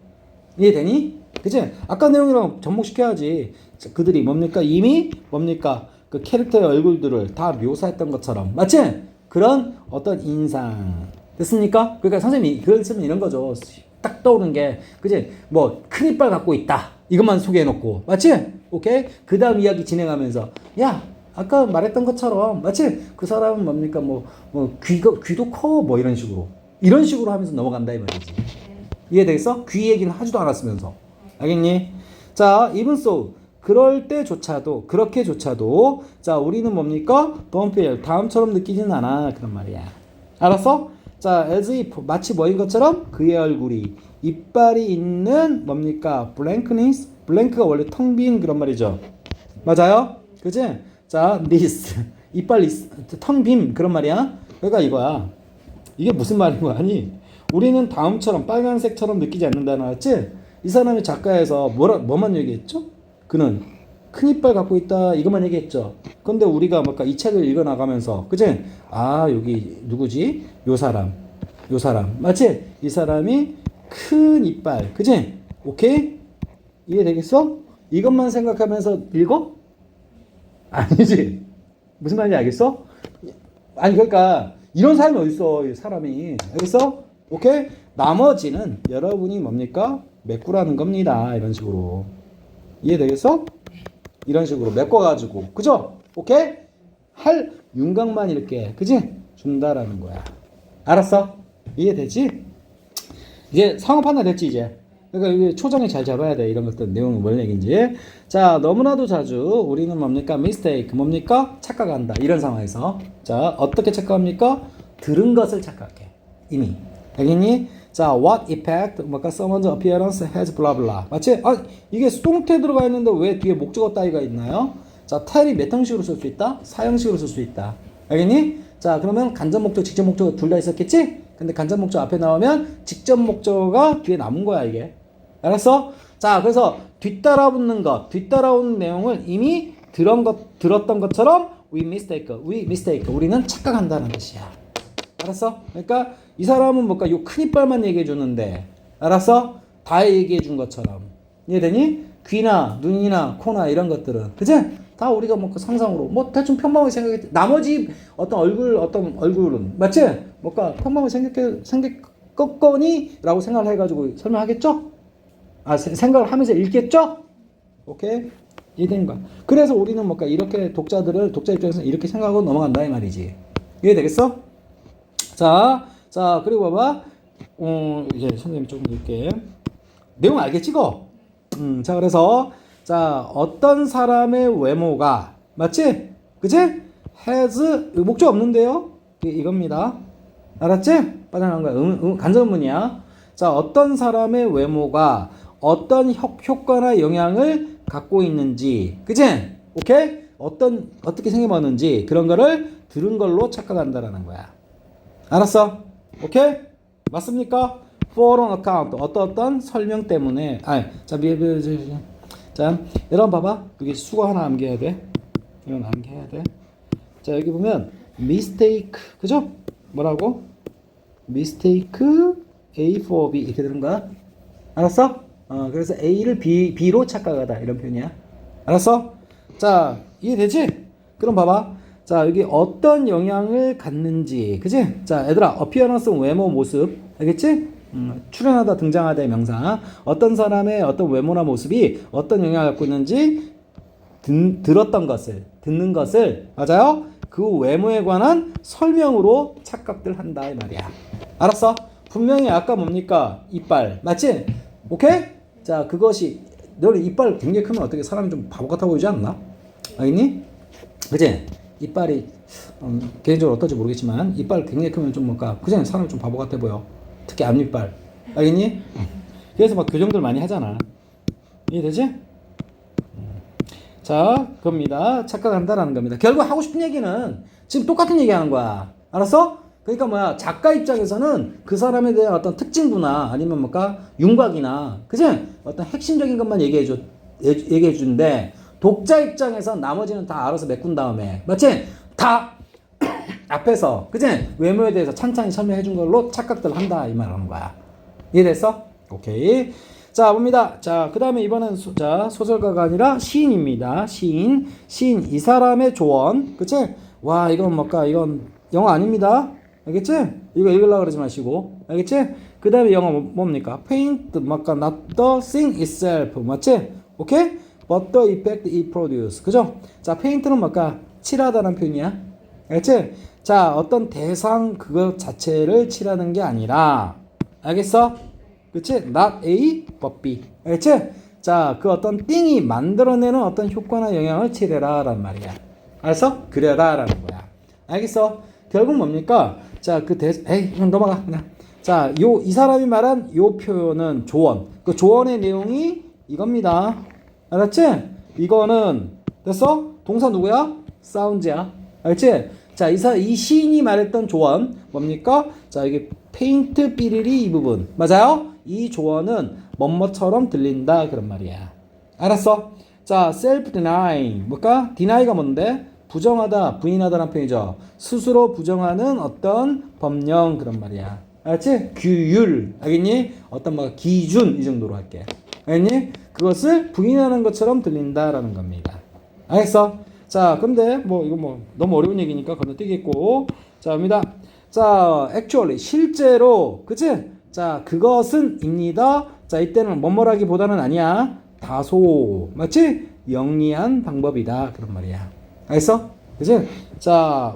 이해되니? 그치? 아까 내용이랑 접목시켜야지. 자, 그들이 뭡니까? 이미 뭡니까? 그 캐릭터의 얼굴들을 다 묘사했던 것처럼 맞지? 그런 어떤 인상 됐습니까? 그러니까 선생님이 글을 쓰면 이런 거죠. 딱 떠오르는 게 그치? 뭐 큰 이빨 갖고 있다 이것만 소개해놓고 맞지? 오케이? 그 다음 이야기 진행하면서 야 아까 말했던 것처럼 맞지? 그 사람은 뭡니까? 뭐 귀도 커 뭐 이런 식으로 하면서 넘어간다 이 말이지. 이해되겠어? 귀 얘기는 하지도 않았으면서 알겠니? 자 even so 그럴 때조차도 그렇게조차도 자 우리는 뭡니까? don't feel 다음처럼 느끼지는 않아 그런 말이야. 알았어? 자 as if 마치 뭐인 것처럼 그의 얼굴이 이빨이 있는 뭡니까? blankness blank가 원래 텅 빈 그런 말이죠. 맞아요? 그치? 자 this 이빨 텅 빈 그런 말이야. 그러니까 이거야. 이게 무슨 말인 거야? 아니 우리는 다음처럼 빨간색처럼 느끼지 않는다는 알았지? 이 사람이 작가에서 뭐만 얘기했죠? 그는 큰 이빨 갖고 있다 이것만 얘기했죠. 근데 우리가 뭔가 이 책을 읽어 나가면서 그치? 아 여기 누구지? 요 사람 맞지? 이 사람이 큰 이빨 그치? 오케이? 이해되겠어? 이것만 생각하면서 읽어? 아니지. 무슨 말인지 알겠어? 아니 그러니까 이런 사람이 어딨어 사람이. 알겠어? 오케이? 나머지는 여러분이 뭡니까? 메꾸라는 겁니다. 이런 식으로. 이해되겠어? 이런 식으로 메꿔가지고 그죠? 오케이? 할 윤곽만 이렇게 그지? 준다라는 거야. 알았어? 이해되지? 이제 상호 판단 됐지 이제? 그러니까 이게 초장에 잘 잡아야 돼. 이런 것들 내용은 뭔 얘기인지. 자 너무나도 자주 우리는 뭡니까? mistake 뭡니까? 착각한다. 이런 상황에서 자 어떻게 착각합니까? 들은 것을 착각해. 이미 알겠니? 자, what effect, 뭔가 someone's appearance has blah blah. 맞지? 아, 이게 수동태 들어가 있는데 왜 뒤에 목적어 따위가 있나요? 자, tell이 몇 형식으로 쓸 수 있다? 4형식으로 쓸 수 있다. 알겠니? 자, 그러면 간접 목적, 직접 목적어 둘 다 있었겠지? 근데 간접 목적 앞에 나오면 직접 목적어가 뒤에 남은 거야, 이게. 알았어? 자, 그래서 뒤따라붙는 것, 뒤따라오는 내용을 이미 들었던 것처럼 we mistake. 우리는 착각한다는 뜻이야. 알았어? 그러니까 이 사람은 뭔가 요 큰 이빨만 얘기해 주는데 알았어? 다 얘기해 준 것처럼 이해되니? 귀나 눈이나 코나 이런 것들은 그치? 다 우리가 뭐 상상으로 뭐 대충 평범하게 생각했지. 나머지 어떤 얼굴은 맞지? 뭔가 평범하게 생겼거니? 라고 생각을 해가지고 설명하겠죠? 아 생각을 하면서 읽겠죠? 오케이? 이해되는 거야. 그래서 우리는 뭔가 이렇게 독자 입장에서 이렇게 생각하고 넘어간다 이 말이지. 이해되겠어? 자, 그리고 봐봐. 이제 선생님 조금 읽게. 내용 알겠지, 이거? 자, 그래서, 자, 어떤 사람의 외모가, 맞지? 그치? has, 목적 없는데요? 이겁니다. 알았지? 빠져나간 거야. 간접문이야. 자, 어떤 사람의 외모가 어떤 효과나 영향을 갖고 있는지, 그치? 오케이? 어떻게 생겨봤는지, 그런 거를 들은 걸로 착각한다라는 거야. 알았어? 오케이? 맞습니까? For an account 어떤 설명 때문에 자 여러분 봐봐 여기 수거 하나 암기해야 돼. 이건 암기해야 돼. 자 여기 보면 mistake 그죠? 뭐라고? mistake A for B 이렇게 되는 거야. 알았어? 그래서 A를 B로 착각하다 이런 표현이야. 알았어? 자 이해되지? 그럼 봐봐. 자 여기 어떤 영향을 갖는지 그치? 자 얘들아 appearance 외모 모습 알겠지? 출연하다 등장하다의 명사 어떤 사람의 어떤 외모나 모습이 어떤 영향을 갖고 있는지 들었던 것을 듣는 것을 맞아요? 그 외모에 관한 설명으로 착각들 한다 이 말이야. 알았어? 분명히 아까 뭡니까? 이빨 맞지? 오케이? 자 그것이 너는 이빨 굉장히 크면 어떻게 사람이 좀 바보 같아 보이지 않나? 알겠니? 그치? 이빨이 개인적으로 어떨지 모르겠지만 이빨 굉장히 크면 좀 뭔가 그냥 사람이 좀 바보 같아 보여. 특히 앞니빨. 알겠니? 그래서 막 교정들 많이 하잖아. 이해되지? 자, 그겁니다. 착각한다라는 겁니다. 결국 하고 싶은 얘기는 지금 똑같은 얘기하는 거야. 알았어? 그러니까 뭐야, 작가 입장에서는 그 사람에 대한 어떤 특징부나 아니면 뭔가 윤곽이나 그지? 어떤 핵심적인 것만 얘기해 주는데 독자 입장에서 나머지는 다 알아서 메꾼 다음에 맞지? 다 앞에서 그지? 외모에 대해서 찬찬히 설명해 준 걸로 착각들 한다 이 말하는 거야. 이해됐어? 오케이. 자, 봅니다. 자, 그 다음에 이번엔 소설가가 아니라 시인입니다. 시인 이 사람의 조언. 그치? 와, 이건 뭘까? 이건 영어 아닙니다. 알겠지? 이거 읽으려고 그러지 마시고. 알겠지? 그 다음에 영어 뭡니까? paint, 뭔가 not the thing itself. 맞지? 오케이? but the effect it produce. 그죠? 자, paint는 뭘까? 칠하다는 표현이야. 알겠지? 자, 어떤 대상 그것 자체를 칠하는 게 아니라 알겠어? 그치? not A, but B. 알겠지? 자, 그 어떤 띵이 만들어내는 어떤 효과나 영향을 칠해라 라는 말이야. 알았어? 그려라 라는 거야. 알겠어? 결국 뭡니까? 자, 에이, 그냥 넘어가. 그냥. 자, 이 사람이 말한 요 표현은 조언. 그 조언의 내용이 이겁니다. 알았지? 이거는, 됐어? 동사 누구야? 사운드야. 알았지? 자, 이 시인이 말했던 조언, 뭡니까? 자, 이게 페인트 삐리리 이 부분. 맞아요? 이 조언은 뭐뭐처럼 들린다. 그런 말이야. 알았어? 자, self denying. 뭘까? deny가 뭔데? 부정하다, 부인하다라는 표현이죠. 스스로 부정하는 어떤 법령 그런 말이야. 알았지? 규율. 알겠니? 어떤 뭐 기준 이 정도로 할게. 알겠니? 그것을 부인하는 것처럼 들린다라는 겁니다. 알겠어? 자, 근데 뭐 이거 뭐 너무 어려운 얘기니까 건너뛰겠고. 자, 갑니다. 자, actually 실제로 그치? 자, 그것은 입니다. 자, 이때는 뭐뭐라기보다는 아니야. 다소 맞지? 영리한 방법이다 그런 말이야. 알겠어? 그치? 자,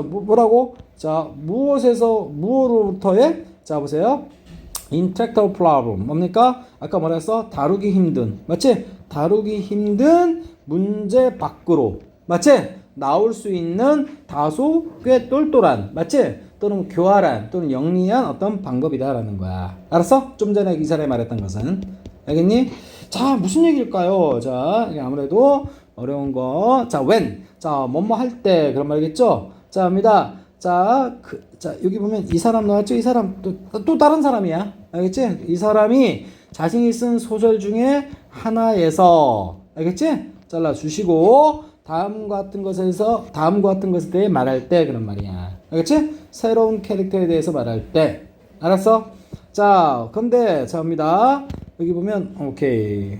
뭐라고? 자, 무엇으로부터의? 자, 보세요. intractable problem. 뭡니까? 아까 뭐라 했어? 다루기 힘든. 맞지? 다루기 힘든 문제 밖으로. 맞지? 나올 수 있는 다소 꽤 똘똘한. 맞지? 또는 교활한 또는 영리한 어떤 방법이다라는 거야. 알았어? 좀 전에 이 사람이 말했던 것은. 알겠니? 자, 무슨 얘기일까요? 자, 아무래도 어려운 거. 자, when. 자, 뭐뭐 할 때. 그런 말이겠죠? 자, 합니다. 자, 여기 보면 이 사람 나왔죠? 이 사람 또 다른 사람이야. 알겠지? 이 사람이 자신이 쓴 소설 중에 하나에서, 알겠지? 잘라주시고, 다음과 같은 것에 대해 말할 때, 그런 말이야. 알겠지? 새로운 캐릭터에 대해서 말할 때. 알았어? 자, 근데, 자, 합니다. 여기 보면, 오케이.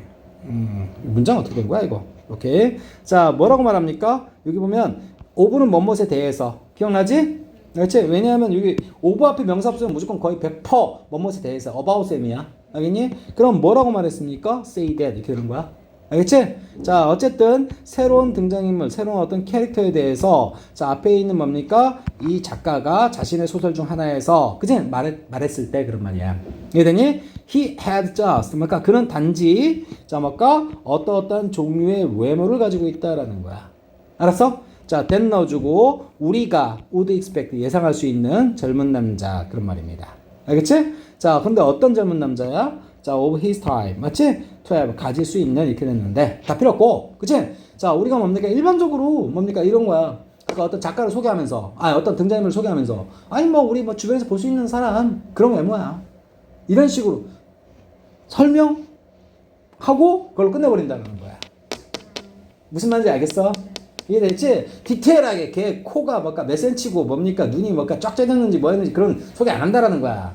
문장 어떻게 된 거야, 이거? 오케이. 자, 뭐라고 말합니까? 여기 보면, 오브는 뭐뭇에 대해서. 기억나지? 그렇지? 왜냐하면 여기 오브 앞에 명사 없으면 무조건 거의 100% 뭐뭇에 대해서 about 셈이야. 알겠니? 그럼 뭐라고 말했습니까? say that 이렇게 되는 거야. 알겠지? 자, 어쨌든 새로운 등장인물, 새로운 어떤 캐릭터에 대해서 자, 앞에 있는 뭡니까? 이 작가가 자신의 소설 중 하나에서 그치? 말했을 때 그런 말이야. 이해되니? He had just 그러니까 그는 단지 자, 뭘까? 어떠한 종류의 외모를 가지고 있다라는 거야. 알았어? 자, then 넣어주고 우리가 would expect 예상할 수 있는 젊은 남자 그런 말입니다. 알겠지? 자, 근데 어떤 젊은 남자야? 자, of his time 맞지? to have 가질 수 있는 이렇게 됐는데 다 필요 없고, 그치? 자, 우리가 뭡니까? 일반적으로 뭡니까? 이런 거야. 그러니까 어떤 작가를 소개하면서, 어떤 등장인물을 소개하면서, 아니 뭐 우리 뭐 주변에서 볼 수 있는 사람 그런 외모야. 이런 식으로 설명하고 그걸 끝내버린다는 거야. 무슨 말인지 알겠어? 이해됐지? 디테일하게 걔 코가 뭔가 몇 센치고 뭡니까? 눈이 뭔가 쫙 째졌는지 뭐 했는지 그런 소개 안 한다라는 거야.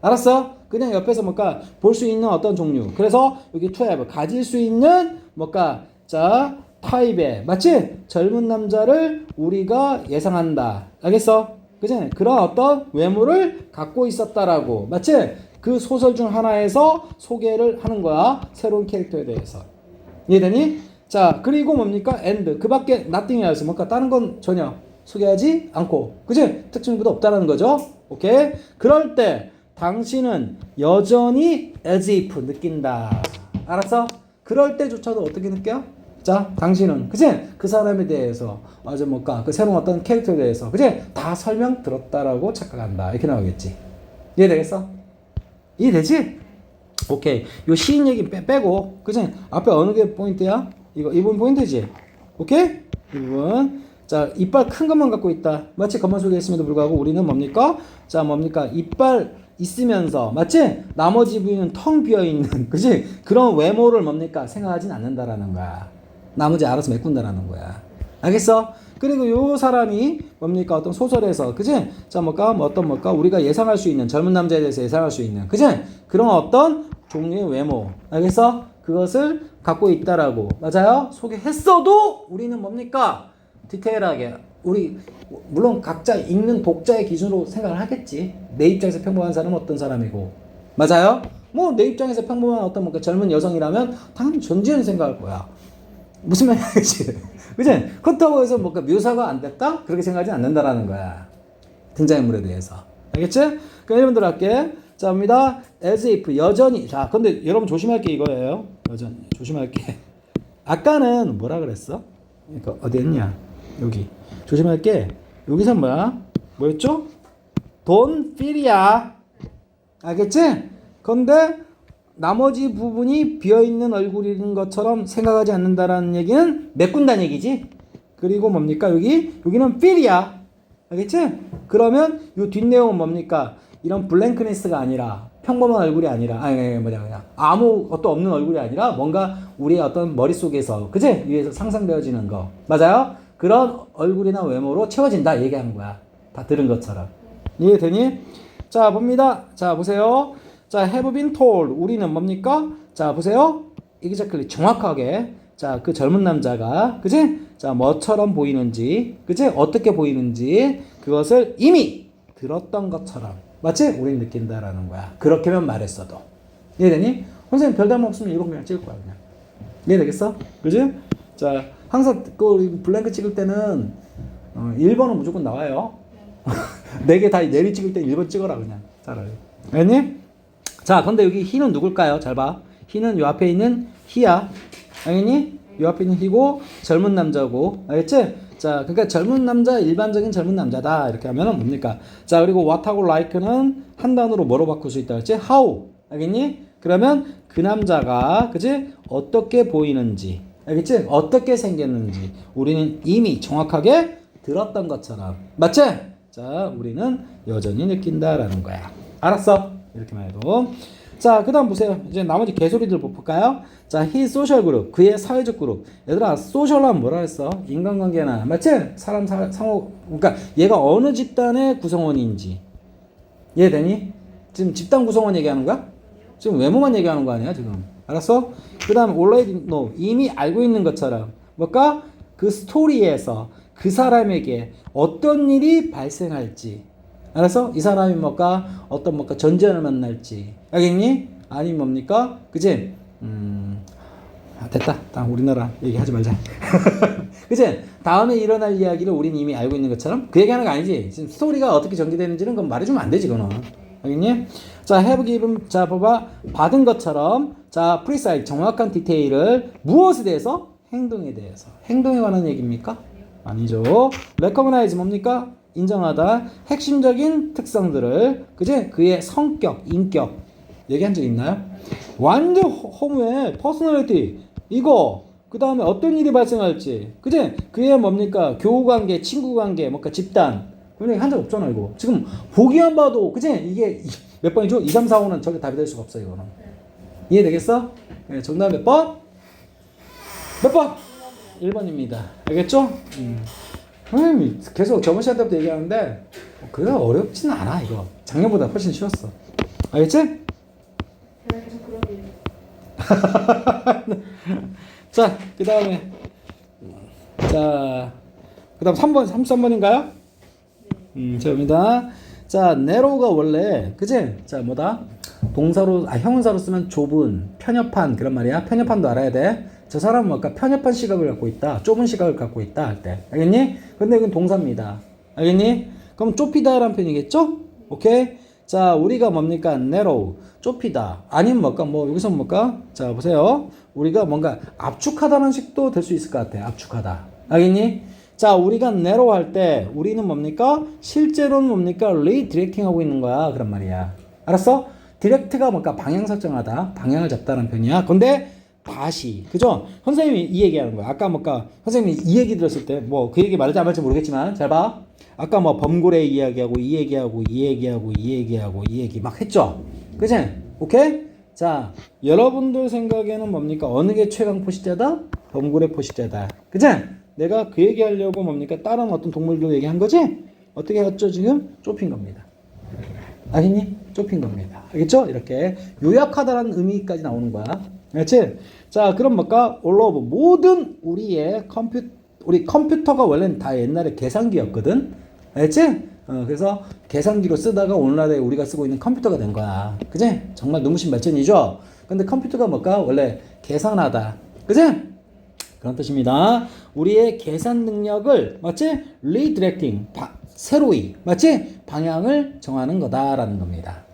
알았어? 그냥 옆에서 뭔가 볼 수 있는 어떤 종류. 그래서 여기 to have 가질 수 있는 뭔가 자 타입의 맞지? 젊은 남자를 우리가 예상한다. 알겠어? 그치? 그런 어떤 외모를 갖고 있었다라고. 맞지? 그 소설 중 하나에서 소개를 하는 거야. 새로운 캐릭터에 대해서. 이해되니? 자, 그리고 뭡니까? and. 그 밖에 nothing이라서 뭔가 다른 건 전혀 소개하지 않고. 그치? 특징도 없다라는 거죠. 오케이? 그럴 때 당신은 여전히 as if 느낀다. 알았어? 그럴 때조차도 어떻게 느껴? 자, 당신은 그치? 그 사람에 대해서 맞아 뭘까? 그 새로운 어떤 캐릭터에 대해서 그치? 다 설명 들었다라고 착각한다. 이렇게 나오겠지. 이해되겠어? 이해되지? 오케이. 요 시인 얘기 빼고 그치? 앞에 어느 게 포인트야? 이 부분 포인트지? 오케이? 이 부분. 자, 이빨 큰 것만 갖고 있다. 마치 겉만 속에 있음에도 불구하고 우리는 뭡니까? 자, 뭡니까? 이빨 있으면서 맞지? 나머지 부위는 텅 비어 있는 그지? 그런 외모를 뭡니까? 생각하진 않는다라는 거야. 나머지 알아서 메꾼다라는 거야. 알겠어? 그리고 요 사람이 뭡니까? 어떤 소설에서 그지? 자, 뭘까? 뭐 어떤 뭘까? 우리가 예상할 수 있는 젊은 남자에 대해서 예상할 수 있는 그지? 그런 어떤 종류의 외모. 알겠어? 그것을 갖고 있다라고. 맞아요? 소개했어도 우리는 뭡니까? 디테일하게 우리 물론 각자 읽는 독자의 기준으로 생각을 하겠지. 내 입장에서 평범한 사람은 어떤 사람이고 맞아요? 뭐 내 입장에서 평범한 어떤 뭔가 젊은 여성이라면 당연히 전지현 생각할 거야. 무슨 말이지? 그치? 그렇다고 해서 뭔가 묘사가 안 됐다? 그렇게 생각하지 않는다라는 거야. 등장인물에 대해서. 알겠지? 그럼 여러분들 할게. 자, 봅니다. as if 여전히. 자, 근데 여러분 조심할 게 이거예요. 여전히 조심할 게. 아까는 뭐라 그랬어? 그러니까 어디 했냐? 여기. 조심할 게 여기서 뭐야? 뭐였죠? Don't feel이야. 알겠지? 근데 나머지 부분이 비어있는 얼굴인 것처럼 생각하지 않는다라는 얘기는 메꾼다는 얘기지. 그리고 뭡니까? 여기는 feel이야. 알겠지? 그러면 이 뒷내용은 뭡니까? 이런 블랭크니스가 아니라 평범한 얼굴이 아니라 아무 것도 없는 얼굴이 아니라 뭔가 우리의 어떤 머릿속에서 그치? 위에서 상상되어지는 거 맞아요? 그런 얼굴이나 외모로 채워진다 얘기하는 거야. 다 들은 것처럼. 이해되니? 자, 봅니다. 자, 보세요. 자, have been told. 우리는 뭡니까? 자, 보세요. exactly. 정확하게. 자, 그 젊은 남자가, 그지? 자, 뭐처럼 보이는지, 그지? 어떻게 보이는지, 그것을 이미 들었던 것처럼. 맞지? 우리는 느낀다라는 거야. 그렇게만 말했어도. 이해되니? 선생님 별다름 없으면 이거 그냥 찍을 거야, 그냥. 이해되겠어? 그지? 자, 항상 그 블랭크 찍을 때는 1번은 무조건 나와요. 4개 다 내리 찍을 때 1번 찍어라 그냥 차라리. 알겠니? 자, 근데 여기 he는 누굴까요? 잘 봐. he는 요 앞에 있는 he야. 알겠니? 요 앞에 있는 he고 젊은 남자고. 알겠지? 자, 그러니까 젊은 남자, 일반적인 젊은 남자다. 이렇게 하면은 뭡니까? 자, 그리고 what하고 like는 한 단어로 뭐로 바꿀 수 있다 그랬지? how. 알겠니? 그러면 그 남자가 그지? 어떻게 보이는지. 알겠지? 어떻게 생겼는지 우리는 이미 정확하게 들었던 것처럼. 맞지? 자, 우리는 여전히 느낀다라는 거야. 알았어? 이렇게만 해도. 자, 그 다음 보세요. 이제 나머지 개소리들 볼까요? 자, his social group. 그의 사회적 그룹. 얘들아, social하면 뭐라 했어? 인간관계나. 맞지? 사람 상호. 그러니까 얘가 어느 집단의 구성원인지. 이해되니? 지금 집단 구성원 얘기하는 거야? 지금 외모만 얘기하는 거 아니야, 지금? 알았어? 그 다음 already know. 이미 알고 있는 것처럼. 뭘까? 그 스토리에서 그 사람에게 어떤 일이 발생할지. 알았어? 이 사람이 뭘까? 어떤 뭘까? 전쟁을 만날지. 알겠니? 아니 뭡니까? 그치? 됐다. 다음 우리나라 얘기하지 말자. 그치? 다음에 일어날 이야기를 우리는 이미 알고 있는 것처럼 그 얘기하는 거 아니지? 지금 스토리가 어떻게 전개되는지는 그건 말해주면 안 되지, 그거는. 알겠니? 자, have given. 자, 봐봐. 받은 것처럼. 자, precise. 정확한 디테일을 무엇에 대해서? 행동에 대해서. 행동에 관한 얘기입니까? 아니죠. recognize 뭡니까? 인정하다. 핵심적인 특성들을 그제 그의 성격, 인격 얘기한 적 있나요? 완전 허무해. 퍼스널리티 이거 그 다음에 어떤 일이 발생할지 그제 그의 뭡니까? 교우관계, 친구관계, 뭔가 집단 그런 얘기 한 적 없잖아 이거. 지금 보기만 봐도 그제 이게 몇 번이죠? 2, 3, 4, 5는 절대 답이 될 수가 없어 이거는. 이해되겠어? 네, 정답 몇 번? 몇 번? 1번입니다. 알겠죠? 선생님이 계속 저번 시간 때부터 얘기하는데 그거 어렵진 않아 이거. 작년보다 훨씬 쉬웠어. 알겠지? 제가 계속 그런 일. 자, 그 다음에 자, 그 다음 3번, 33번인가요? 저입니다. 자, narrow가 원래 그치? 자, 뭐다? 동사로, 형용사로 쓰면 좁은, 편협한 그런 말이야. 편협한도 알아야 돼. 저 사람은 뭘까? 편협한 시각을 갖고 있다. 좁은 시각을 갖고 있다 할 때. 알겠니? 근데 이건 동사입니다. 알겠니? 그럼 좁히다라는 표현이겠죠? 오케이? 자, 우리가 뭡니까? narrow, 좁히다. 아니면 뭘까? 뭐, 여기서 뭘까? 자, 보세요. 우리가 뭔가 압축하다는 식도 될 수 있을 것 같아. 압축하다. 알겠니? 자, 우리가 narrow 할 때, 우리는 뭡니까? 실제로는 뭡니까? redirecting 하고 있는 거야. 그런 말이야. 알았어? 디렉트가 뭔가 방향 설정하다. 방향을 잡다는 표현이야. 근데, 다시. 그죠? 선생님이 이 얘기하는 거야. 아까 뭔가, 선생님이 이 얘기 들었을 때, 뭐, 그 얘기 말할지 안 말할지 모르겠지만, 잘 봐. 아까 뭐 범고래 이야기하고 이 얘기하고 이 얘기하고 이 얘기하고 이 얘기 막 했죠. 그치? 오케이? 자, 여러분들 생각에는 뭡니까? 어느 게 최강 포식자다? 범고래 포식자다. 그치? 내가 그 얘기하려고 뭡니까? 다른 어떤 동물들 얘기한 거지? 어떻게 했죠? 지금 좁힌 겁니다. 알겠니? 좁힌 겁니다. 알겠죠? 이렇게 요약하다라는 의미까지 나오는 거야. 알겠지? 자, 그럼 뭘까? all of 모든 우리 컴퓨터가 원래는 다 옛날에 계산기였거든. 알겠지? 그래서 계산기로 쓰다가 오늘날에 우리가 쓰고 있는 컴퓨터가 된 거야. 그지? 정말 눈부신 발전이죠? 근데 컴퓨터가 뭘까? 원래 계산하다. 그지? 그런 뜻입니다. 우리의 계산 능력을, 맞지? redirecting, 새로이, 맞지? 방향을 정하는 거다라는 겁니다.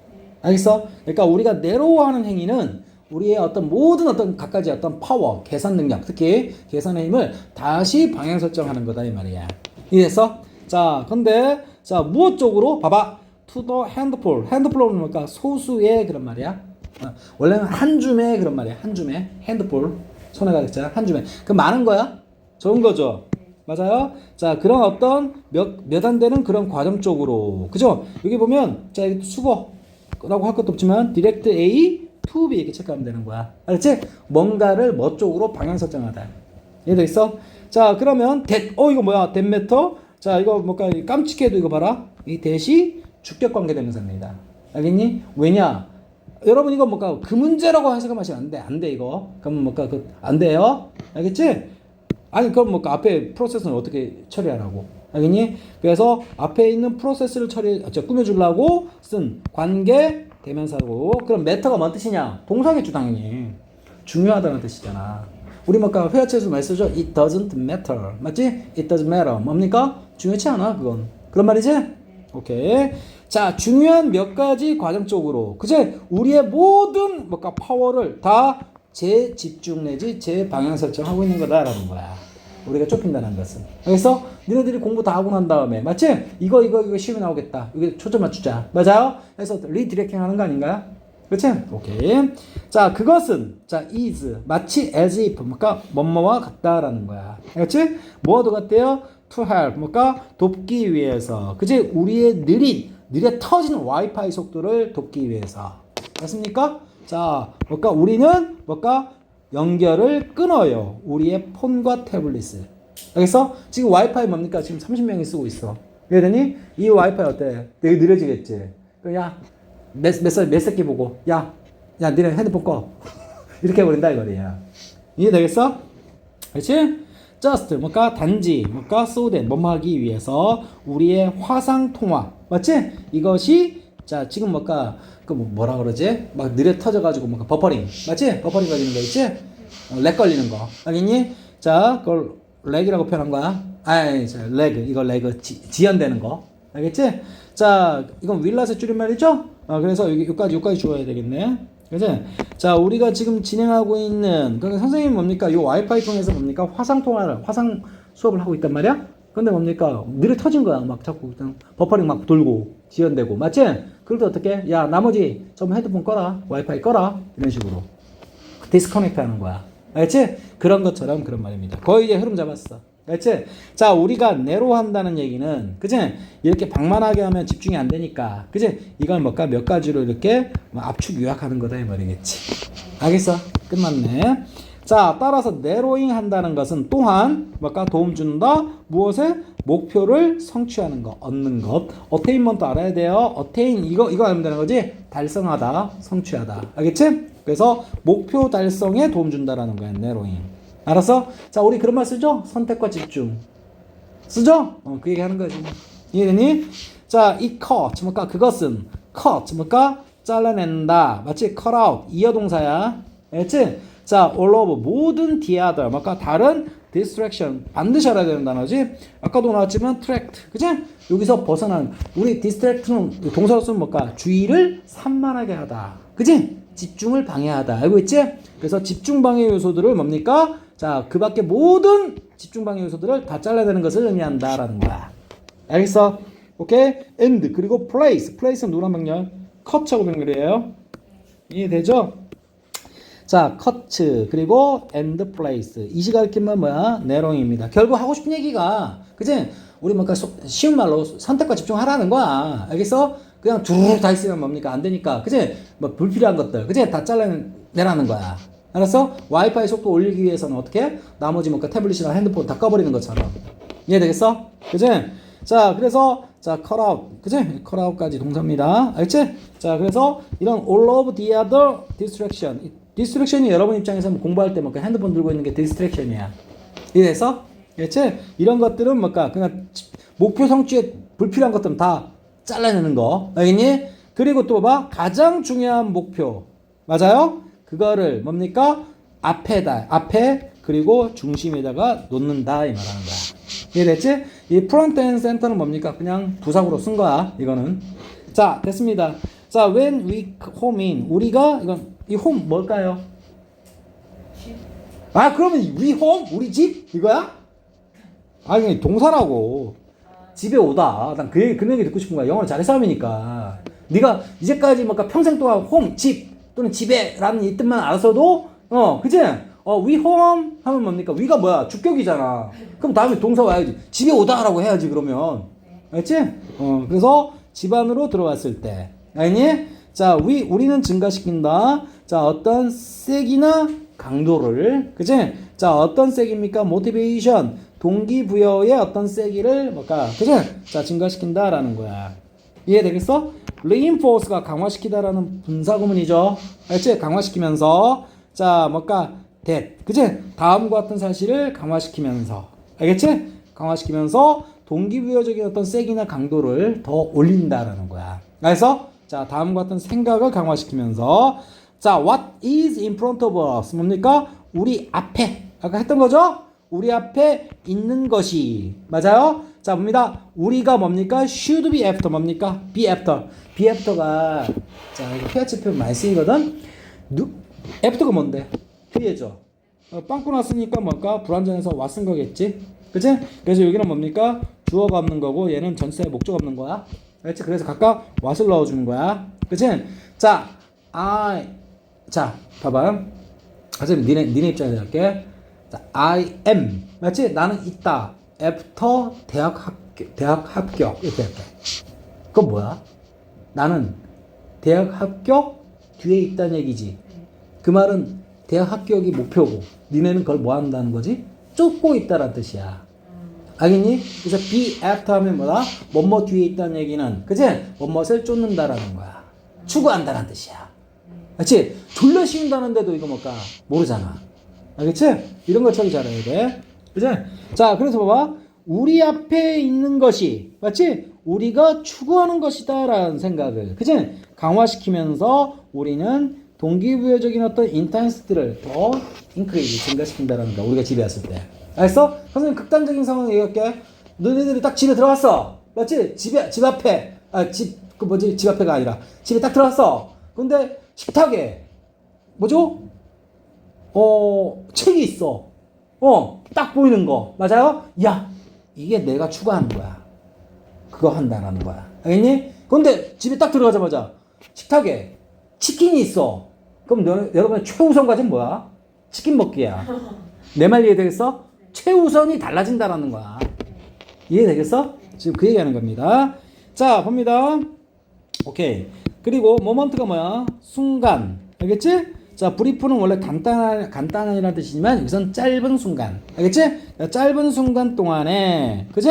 알겠어? 그러니까 우리가 narrow하는 행위는 우리의 어떤 모든 어떤 갖가지 어떤 파워, 계산 능력, 특히 계산의 힘을 다시 방향 설정하는 거다 이 말이야. 이해했어? 자, 근데 자 무엇 쪽으로? 봐봐. To the handful. handful은 뭘까? 소수의 그런 말이야. 원래는 한 줌의 그런 말이야. 한 줌의 handful. 손에 가득자 한 줌의. 그 많은 거야? 좋은 거죠. 맞아요? 자, 그런 어떤 몇 안 되는 그런 과정 쪽으로. 그죠? 여기 보면 자, 수거라고 할 것도 없지만 direct A to B 이렇게 체크하면 되는 거야. 알았지? 뭔가를 뭐 쪽으로 방향 설정하다. 이해되겠어? 자, 그러면 이거 뭐야? that matter. 자, 이거 뭘까? 깜찍해도 이거 봐라. 이 대시 주격 관계 대명사입니다. 알겠니? 왜냐? 여러분 이거 뭘까? 그 문제라고 해석하시면 안 돼. 안 돼, 이거. 그럼 뭘까? 안 돼요? 알겠지? 아니, 그럼 뭘까? 앞에 프로세스는 어떻게 처리하라고? 알겠니? 그래서 앞에 있는 프로세스를 꾸며주려고 쓴 관계 대명사고. 그럼 matter가 뭔 뜻이냐? 동사겠죠, 당연히. 중요하다는 뜻이잖아. 우리 뭐까 회화체에서 많이 쓰죠? It doesn't matter. 맞지? It doesn't matter. 뭡니까? 중요치 않아, 그건. 그런 말이지? 오케이. 자, 중요한 몇 가지 과정 쪽으로. 그제? 우리의 모든 뭐까 파워를 다 재집중 내지 재방향 설정하고 있는 거다라는 거야. 우리가 좁힌다는 것은. 그래서 니네들이 공부 다 하고 난 다음에, 맞지? 이거 시험에 나오겠다. 이거 초점 맞추자. 맞아요? 그래서 리디렉팅 하는 거 아닌가요? 그치? 오케이. 자, 그것은, 자, is, 마치 as if, 뭔가, 뭐뭐와 같다라는 거야. 그치? 뭐와도 같대요? to help, 뭔가, 돕기 위해서. 그치? 우리의 느려 터지는 와이파이 속도를 돕기 위해서. 맞습니까? 자, 뭔가, 우리는, 뭔가, 연결을 끊어요. 우리의 폰과 태블릿을. 알겠어? 지금 와이파이 뭡니까? 지금 30명이 쓰고 있어. 그러더니, 이 와이파이 어때? 되게 느려지겠지? 야, 몇 새끼 보고 야 니네 핸드폰 꺼 이렇게 해버린다 이거야. 이해되겠어? 그렇지? just 뭔가 단지 뭔가 so that 뭐뭐 하기 위해서 우리의 화상 통화 맞지? 이것이 자 지금 뭔가 그 뭐라 그러지? 막 느려 터져가지고 뭔가 버퍼링 맞지? 버퍼링 걸리는 거 있지? 렉 걸리는 거 알겠니? 자 그걸 렉이라고 표현한 거야. 렉 이거 렉 지연되는 거 알겠지? 자 이건 윌라스의 줄임말이죠? 그래서 여기까지 주어야 되겠네. 그치? 자, 우리가 지금 진행하고 있는, 그러니까 선생님이 뭡니까? 요 와이파이 통해서 뭡니까? 화상 수업을 하고 있단 말이야? 근데 뭡니까? 느려 터진 거야. 막 자꾸 그냥 버퍼링 막 돌고, 지연되고. 맞지? 그럴 때 어떻게? 야, 나머지 전부 핸드폰 꺼라. 와이파이 꺼라. 이런 식으로. 디스커넥트 하는 거야. 알지? 그런 것처럼 그런 말입니다. 거의 이제 흐름 잡았어. 알지? 자, 우리가 내로 한다는 얘기는, 그치? 이렇게 방만하게 하면 집중이 안 되니까, 그치? 이걸 뭘까? 몇 가지로 이렇게 압축 요약하는 거다, 이 말이겠지. 알겠어? 끝났네. 자, 따라서 내로잉 한다는 것은 또한, 뭘까? 도움 준다? 무엇에? 목표를 성취하는 것, 얻는 것. 어테인먼트 알아야 돼요. 어테인, 이거 알면 되는 거지? 달성하다, 성취하다. 알겠지? 그래서 목표 달성에 도움 준다라는 거야, 내로잉. 알았어? 자, 우리 그런 말 쓰죠? 선택과 집중. 쓰죠? 그 얘기 하는 거지. 이해되니? 자, 이 cut, 뭘까? 그것은 cut, 뭘까? 잘라낸다. 맞지? cut out, 이어동사야. 알겠지? 자, all of 모든 the other 뭔가 다른 distraction 반드시 알아야 되는 단어지. 아까도 나왔지만 tract 그지? 여기서 벗어나는 우리 distract는 동사로서는 뭘까? 주의를 산만하게 하다 그지? 집중을 방해하다 알고 있지? 그래서 집중 방해 요소들을 뭡니까? 자, 그 밖에 모든 집중 방해 요소들을 다 잘라야 되는 것을 의미한다라는 거야. 알겠어? 오케이? and 그리고 place는 누구랑 병렬? cut하고 병렬이에요. 이해되죠? 자, cut 그리고 and place 이시 가리키면 뭐야? 내롱입니다. 결국 하고 싶은 얘기가 그지? 우리 뭔가 쉬운 말로 선택과 집중하라는 거야. 알겠어? 그냥 두루룩 다 있으면 뭡니까? 안 되니까. 그지? 뭐 불필요한 것들. 그지? 다 잘라내라는 거야. 알았어? 와이파이 속도 올리기 위해서는 어떻게? 나머지 뭔가 태블릿이나 핸드폰 다 꺼버리는 것처럼. 이해되겠어? 그지? 자, 그래서 자, cut out. 그지? cut out까지 동사입니다. 알겠지? 자, 그래서 이런 all of the other distraction. 디스트랙션이 여러분 입장에서 공부할 때 뭔가 핸드폰 들고 있는 게 디스트랙션이야. 이래서 그렇지? 이런 것들은 뭔가 그냥 목표 성취에 불필요한 것들은 다 잘라내는 거. 알겠니? 그리고 또 봐. 가장 중요한 목표. 맞아요? 그거를 뭡니까? 앞에 그리고 중심에다가 놓는다 이 말하는 거야. 이해됐지? 이 프론트 앤 센터는 뭡니까? 그냥 부사구로 쓴 거야. 이거는. 자, 됐습니다. 자, when we home in 우리가 이건 이 home 뭘까요? 아, 그러면 we home 우리 집 이거야? 아니 동사라고. 집에 오다. 난 그 얘기 듣고 싶은 거야. 영어를 잘해 싸움이니까. 네가 이제까지 뭔가 평생 동안 home 집 또는 집에라는 이 뜻만 알아서도 그치? we home 하면 뭡니까? we가 뭐야? 주격이잖아. 그럼 다음에 동사 와야지. 집에 오다라고 해야지 그러면. 알겠지? 그래서 집 안으로 들어왔을 때. 알겠니? 자, 우리는 증가시킨다. 자, 어떤 색이나 강도를, 그치? 자, 어떤 색입니까? motivation, 동기부여의 어떤 세기를 뭘까? 그치? 자, 증가시킨다라는 거야. 이해되겠어? reinforce가 강화시키다라는 분사구문이죠. 알지? 강화시키면서, 자, 뭘까? 그치? 다음과 같은 사실을 강화시키면서, 알겠지? 강화시키면서 동기부여적인 어떤 세기나 강도를 더 올린다라는 거야. 그래서 자, 다음과 같은 생각을 강화시키면서 자, what is in front of us 뭡니까? 우리 앞에 아까 했던 거죠? 우리 앞에 있는 것이 맞아요? 자, 봅니다. 우리가 뭡니까? should be after 뭡니까? be after가 자, 이거 피아치표 많이 쓰이거든? after가 뭔데? 뒤에죠. 빵꾸 났으니까 뭘까? 불완전해서 왔은 거겠지? 그치? 그래서 여기는 뭡니까? 주어가 없는 거고 얘는 전치사에 목적 없는 거야. 그렇지? 그래서 각각 what을 넣어주는 거야. 그치? 자, 자, 봐봐. 선생님, 니네 입장에서 할게. 자, I am. 맞지? 나는 있다. after 대학 합격. 이렇게 할게. 그건 뭐야? 나는 대학 합격 뒤에 있다는 얘기지. 그 말은 대학 합격이 목표고, 니네는 그걸 뭐 한다는 거지? 쫓고 있다라는 뜻이야. 알겠니? 그래서 be after 하면 뭐다? 뭐뭐 뒤에 있다는 얘기는, 그치? 뭐뭐를 쫓는다라는 거야. 추구한다는 뜻이야. 그치? 졸라 쉬운다는데도 이거 뭘까? 모르잖아. 알겠지? 이런 거 처리 잘해야 돼. 그치? 자, 그래서 봐봐. 우리 앞에 있는 것이, 맞지? 우리가 추구하는 것이다 라는 생각을, 그치? 강화시키면서 우리는 동기부여적인 어떤 인텐시티를 더 인크리즈, 증가시킨다라는 거. 우리가 집에 왔을 때. 알겠어? 선생님 극단적인 상황 얘기할게. 너희들이 딱 집에 들어왔어. 맞지? 집 앞에. 집 앞에가 아니라. 집에 딱 들어왔어. 근데 식탁에, 뭐죠? 책이 있어. 딱 보이는 거. 맞아요? 야, 이게 내가 추구하는 거야. 그거 한다라는 거야. 알겠니? 근데 집에 딱 들어가자마자 식탁에 치킨이 있어. 그럼 여러분의 최우선 과제는 뭐야? 치킨 먹기야. 내 말 이해되겠어? 최우선이 달라진다라는 거야. 이해되겠어? 지금 그 얘기하는 겁니다. 자, 봅니다. 오케이. 그리고 모먼트가 뭐야? 순간. 알겠지? 자, 브리프는 원래 간단한이라는 뜻이지만 여기선 짧은 순간. 알겠지? 짧은 순간 동안에, 그치?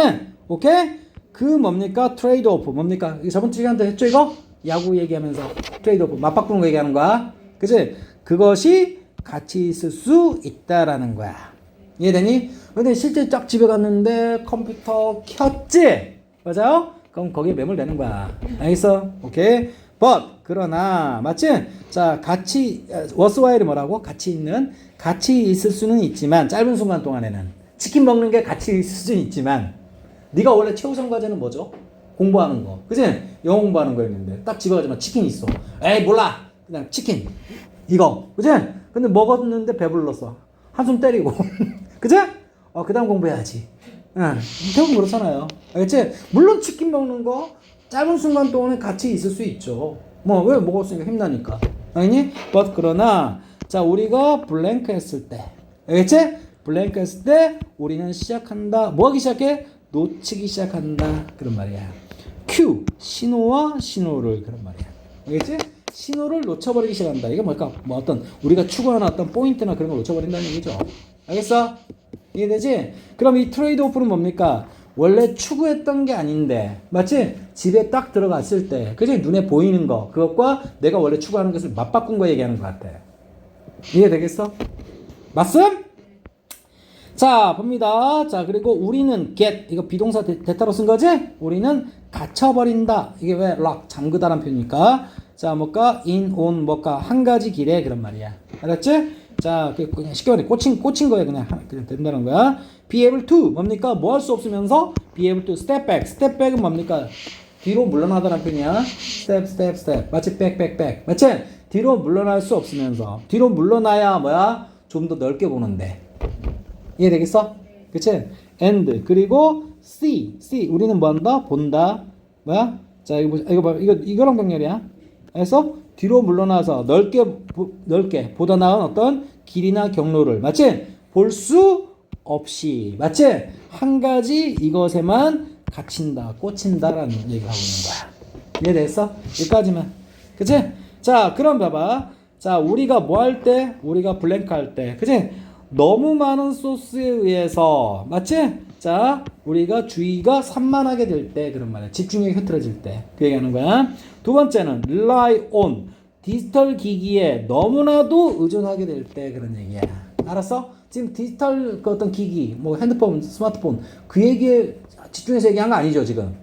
오케이? 그 뭡니까? 트레이드 오프. 뭡니까? 저번 시간에 했죠, 이거? 야구 얘기하면서 트레이드 오프. 맞바꾸는 거 얘기하는 거야. 그치? 그것이 같이 있을 수 있다라는 거야. 이해되니? 근데 실제 딱 집에 갔는데 컴퓨터 켰지? 맞아요? 그럼 거기에 매몰되는 거야. 알겠어? 오케이? but 그러나 맞지? 자 같이 was while이 뭐라고? 같이 있을 수는 있지만 짧은 순간 동안에는 치킨 먹는 게 같이 있을 수는 있지만 네가 원래 최우선 과제는 뭐죠? 공부하는 거 그치? 영어 공부하는 거였는데 딱 집에 가자마자 치킨 있어 에이 몰라 그냥 치킨 이거 그치? 근데 먹었는데 배불렀어 한숨 때리고 그치? 그 다음 공부해야지 대부분 그렇잖아요 알겠지? 물론 치킨 먹는 거 짧은 순간 동안에 같이 있을 수 있죠 뭐 왜 먹었으니까 힘나니까 알겠니? but 그러나 자 우리가 블랭크 했을 때 알겠지? 블랭크 했을 때 우리는 시작한다 뭐 하기 시작해? 놓치기 시작한다 그런 말이야 Q 신호와 신호를 그런 말이야 알겠지? 신호를 놓쳐버리기 시작한다 이게 뭘까? 뭐 어떤 우리가 추구하는 어떤 포인트나 그런 걸 놓쳐버린다는 얘기죠 알겠어? 이해되지? 그럼 이 트레이드 오프는 뭡니까? 원래 추구했던 게 아닌데 맞지? 집에 딱 들어갔을 때 그지? 눈에 보이는 거 그것과 내가 원래 추구하는 것을 맞바꾼 거 얘기하는 것 같아 이해되겠어? 맞음? 자 봅니다 자 그리고 우리는 get 이거 비동사 대타로 쓴 거지? 우리는 갇혀버린다 이게 왜 lock 잠그다란 표현이니까 자 뭘까? in on 뭘까? 한 가지 길에 그런 말이야 알았지? 자 그냥 쉽게 말해 꽂힌 거에 그냥 된다는 거야 be able to 뭡니까? 뭐 할 수 없으면서 be able to step back은 뭡니까? 뒤로 물러나다란 표현이야 step 마치 back 맞지? 뒤로 물러날 수 없으면서 뒤로 물러나야 뭐야? 좀 더 넓게 보는데 이해되겠어? 그치? and 그리고 see 우리는 뭐 한다? 본다 뭐야? 자 이거랑 병렬이야 그래서 뒤로 물러나서 넓게 보다 나은 어떤 길이나 경로를 맞지? 볼 수 없이 맞지? 한 가지 이것에만 갇힌다 꽂힌다라는 얘기를 하고 있는 거야 이해됐어? 여기까지만 그치? 자 그럼 봐봐 자 우리가 뭐 할 때? 우리가 블랭크 할 때 그치? 너무 많은 소스에 의해서 맞지? 자 우리가 주의가 산만하게 될 때 그런 말이야 집중력이 흐트러질 때 그 얘기하는 거야 두 번째는 rely on 디지털 기기에 너무나도 의존하게 될 때 그런 얘기야 알았어? 지금 디지털 그 어떤 기기 뭐 핸드폰 스마트폰 그 얘기에 집중해서 얘기한 거 아니죠 지금